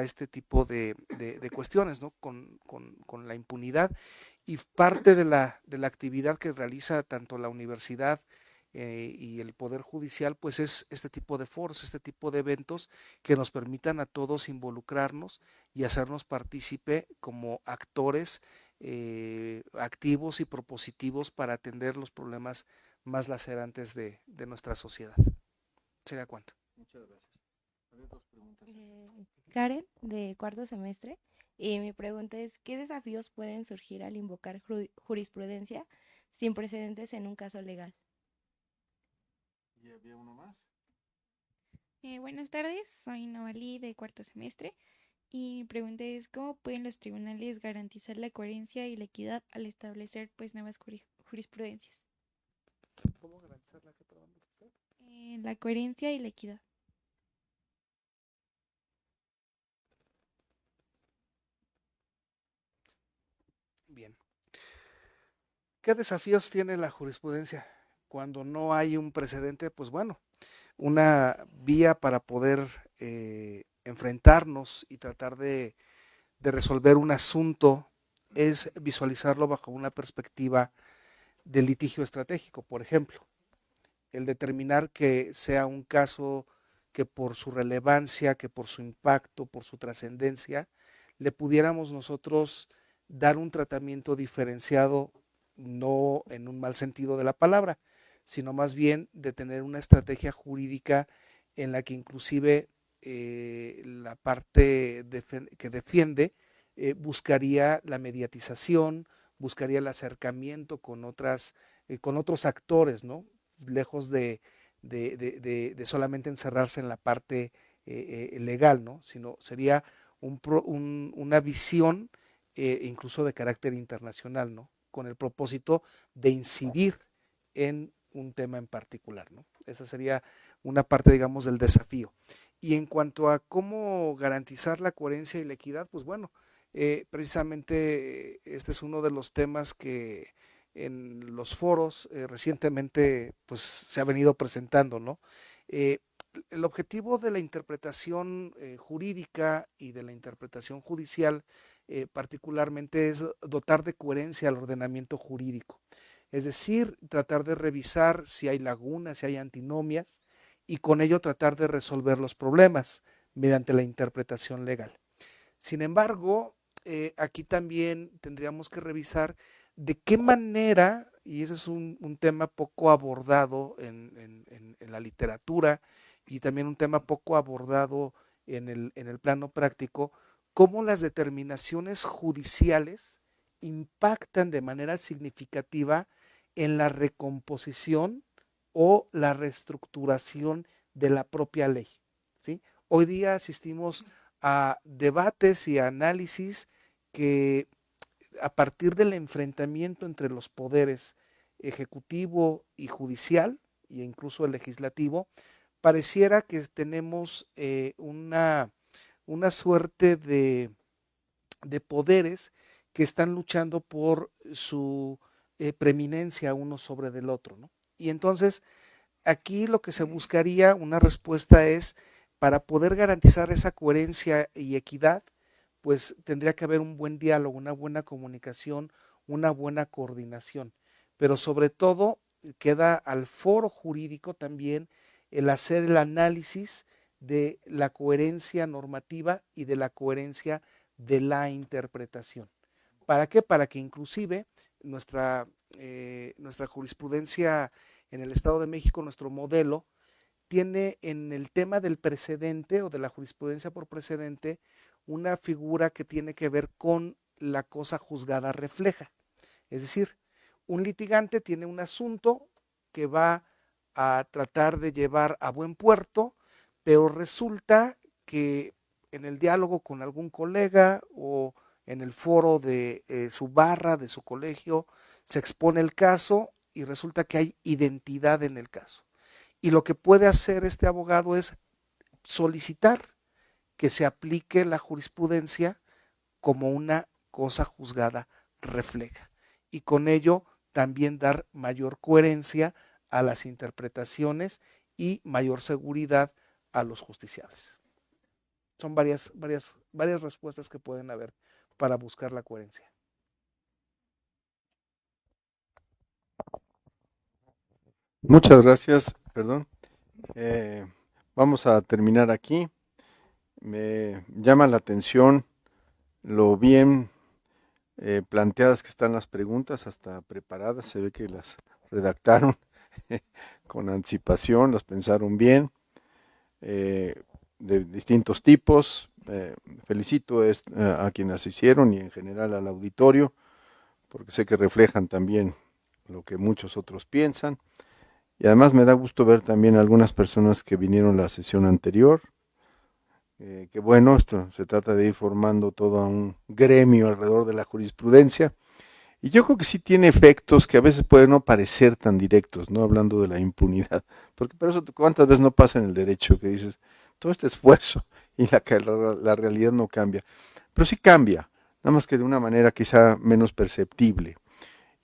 A: este tipo de cuestiones, ¿no? Con la impunidad. Y parte de la actividad que realiza tanto la universidad y el Poder Judicial, pues es este tipo de foros, este tipo de eventos que nos permitan a todos involucrarnos y hacernos partícipe como actores activos y propositivos para atender los problemas más lacerantes de nuestra sociedad. ¿Sería cuánto?
C: Muchas gracias. Había dos preguntas.
E: Karen, de cuarto semestre, y mi pregunta es, ¿qué desafíos pueden surgir al invocar jurisprudencia sin precedentes en un caso legal?
C: ¿Y había uno más?
J: Buenas tardes, soy Novalí de cuarto semestre y mi pregunta es ¿cómo pueden los tribunales garantizar la coherencia y la equidad al establecer pues nuevas jurisprudencias?
A: ¿Cómo garantizar la que
J: La coherencia y la equidad.
A: Bien. ¿Qué desafíos tiene la jurisprudencia? Cuando no hay un precedente, pues bueno, una vía para poder enfrentarnos y tratar de resolver un asunto es visualizarlo bajo una perspectiva de litigio estratégico, por ejemplo. El determinar que sea un caso que por su relevancia, que por su impacto, por su trascendencia, le pudiéramos nosotros dar un tratamiento diferenciado, no en un mal sentido de la palabra, sino más bien de tener una estrategia jurídica en la que inclusive la parte que defiende buscaría la mediatización, buscaría el acercamiento con otros actores, ¿no? Lejos de solamente encerrarse en la parte legal, ¿no? Sino sería una visión incluso de carácter internacional, ¿no? Con el propósito de incidir en un tema en particular, ¿no? Esa sería una parte, digamos, del desafío. Y en cuanto a cómo garantizar la coherencia y la equidad, pues bueno, precisamente este es uno de los temas que en los foros recientemente pues se ha venido presentando, ¿no? El objetivo de la interpretación jurídica y de la interpretación judicial particularmente es dotar de coherencia al ordenamiento jurídico. Es decir, tratar de revisar si hay lagunas, si hay antinomias y con ello tratar de resolver los problemas mediante la interpretación legal. Sin embargo, aquí también tendríamos que revisar de qué manera, y ese es un tema poco abordado en la literatura y también un tema poco abordado en el plano práctico, cómo las determinaciones judiciales impactan de manera significativa en la recomposición o la reestructuración de la propia ley, ¿sí? Hoy día asistimos a debates y análisis que a partir del enfrentamiento entre los poderes ejecutivo y judicial, e incluso el legislativo, pareciera que tenemos una suerte de poderes que están luchando por su preeminencia uno sobre del otro, ¿no? Y entonces aquí lo que se buscaría, una respuesta es, para poder garantizar esa coherencia y equidad, pues tendría que haber un buen diálogo, una buena comunicación, una buena coordinación. Pero sobre todo queda al foro jurídico también el hacer el análisis de la coherencia normativa y de la coherencia de la interpretación. ¿Para qué? Para que inclusive nuestra jurisprudencia en el Estado de México, nuestro modelo, tiene en el tema del precedente o de la jurisprudencia por precedente una figura que tiene que ver con la cosa juzgada refleja. Es decir, un litigante tiene un asunto que va a tratar de llevar a buen puerto, pero resulta que en el diálogo con algún colega o en el foro de su barra, de su colegio, se expone el caso y resulta que hay identidad en el caso. Y lo que puede hacer este abogado es solicitar que se aplique la jurisprudencia como una cosa juzgada refleja. Y con ello también dar mayor coherencia a las interpretaciones y mayor seguridad a los justiciables. Son varias respuestas que pueden haber para buscar la coherencia.
C: Muchas gracias, perdón. Vamos a terminar aquí. Me llama la atención lo bien planteadas que están las preguntas, hasta preparadas, se ve que las redactaron con anticipación, las pensaron bien, de distintos tipos. Felicito a quienes las hicieron y en general al auditorio, porque sé que reflejan también lo que muchos otros piensan. Y además me da gusto ver también a algunas personas que vinieron a la sesión anterior. Que bueno, esto se trata de ir formando todo un gremio alrededor de la jurisprudencia. Y yo creo que sí tiene efectos que a veces pueden no parecer tan directos, ¿no? Hablando de la impunidad. Porque por eso, ¿cuántas veces no pasa en el derecho que dices, todo este esfuerzo y la realidad no cambia? Pero sí cambia, nada más que de una manera quizá menos perceptible.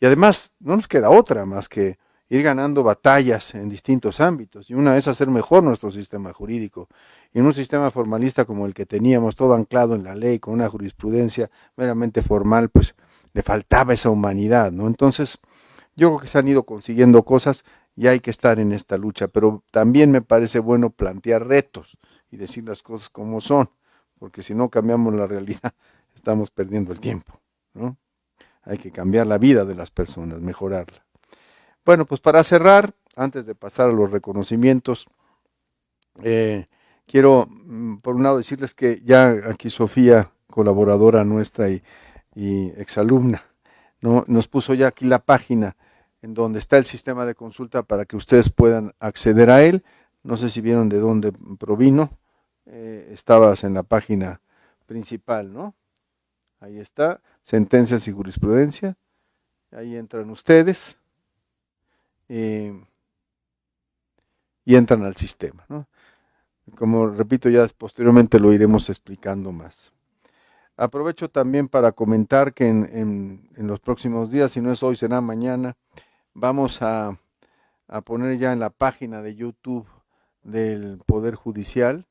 C: Y además, no nos queda otra más que ir ganando batallas en distintos ámbitos. Y una es hacer mejor nuestro sistema jurídico. Y en un sistema formalista como el que teníamos, todo anclado en la ley, con una jurisprudencia meramente formal, pues le faltaba esa humanidad, ¿no? Entonces, yo creo que se han ido consiguiendo cosas y hay que estar en esta lucha. Pero también me parece bueno plantear retos y decir las cosas como son, porque si no cambiamos la realidad, estamos perdiendo el tiempo, ¿no? Hay que cambiar la vida de las personas, mejorarla. Bueno, pues para cerrar, antes de pasar a los reconocimientos, quiero, por un lado, decirles que ya aquí Sofía, colaboradora nuestra y exalumna, ¿no? Nos puso ya aquí la página en donde está el sistema de consulta para que ustedes puedan acceder a él. No sé si vieron de dónde provino. Estabas en la página principal, ¿no? Ahí está, sentencias y jurisprudencia. Ahí entran ustedes y entran al sistema, ¿no? Como repito, ya posteriormente lo iremos explicando más. Aprovecho también para comentar que en los próximos días, si no es hoy, será mañana, vamos a poner ya en la página de YouTube del Poder Judicial,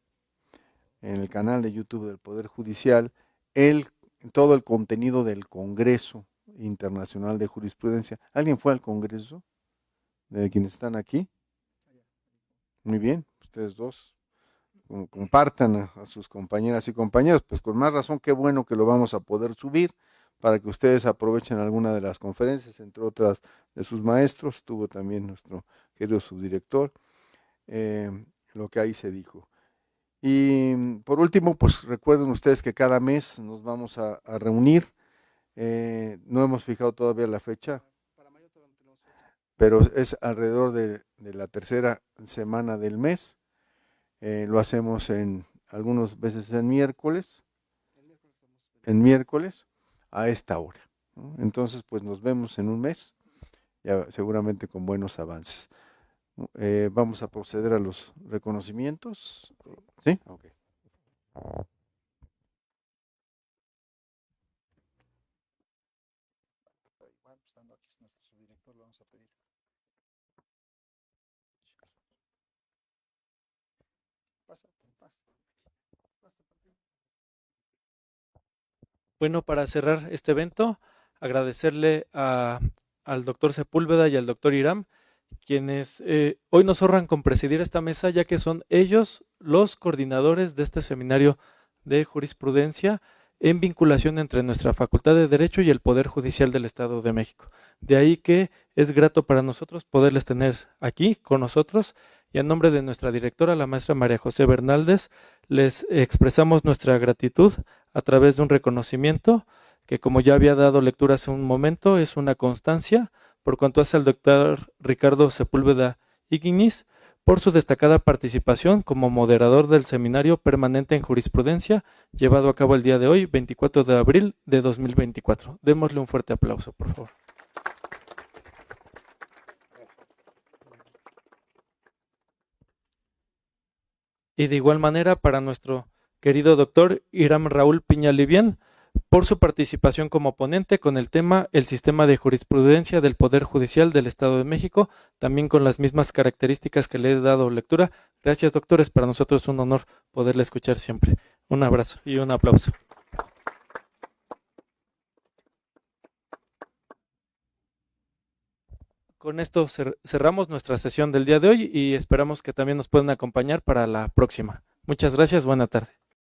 C: en el canal de YouTube del Poder Judicial, todo el contenido del Congreso Internacional de Jurisprudencia. ¿Alguien fue al Congreso? ¿De quienes están aquí? Muy bien, ustedes dos. Compartan a sus compañeras y compañeros, pues con más razón, qué bueno que lo vamos a poder subir para que ustedes aprovechen alguna de las conferencias, entre otras de sus maestros, tuvo también nuestro querido subdirector, lo que ahí se dijo. Y por último, pues recuerden ustedes que cada mes nos vamos a reunir, no hemos fijado todavía la fecha, pero es alrededor de la tercera semana del mes. Lo hacemos algunas veces en miércoles a esta hora, ¿no? Entonces, pues nos vemos en un mes, ya seguramente con buenos avances. Vamos a proceder a los reconocimientos. ¿Sí? Ok.
H: Bueno, para cerrar este evento, agradecerle al doctor Sepúlveda y al doctor Hiram, quienes hoy nos honran con presidir esta mesa, ya que son ellos los coordinadores de este seminario de jurisprudencia en vinculación entre nuestra Facultad de Derecho y el Poder Judicial del Estado de México. De ahí que es grato para nosotros poderles tener aquí con nosotros, y a nombre de nuestra directora, la maestra María José Bernaldez, les expresamos nuestra gratitud a través de un reconocimiento que, como ya había dado lectura hace un momento, es una constancia por cuanto hace al doctor Ricardo Sepúlveda Ignis por su destacada participación como moderador del Seminario Permanente en Jurisprudencia llevado a cabo el día de hoy, 24 de abril de 2024. Démosle un fuerte aplauso, por favor. Y de igual manera para nuestro querido doctor Hiram Raúl Piña Livián, por su participación como ponente con el tema El sistema de jurisprudencia del Poder Judicial del Estado de México, también con las mismas características que le he dado lectura. Gracias, doctores, para nosotros es un honor poderle escuchar siempre. Un abrazo y un aplauso. con esto cerramos nuestra sesión del día de hoy y esperamos que también nos puedan acompañar para la próxima. Muchas gracias, buena tarde.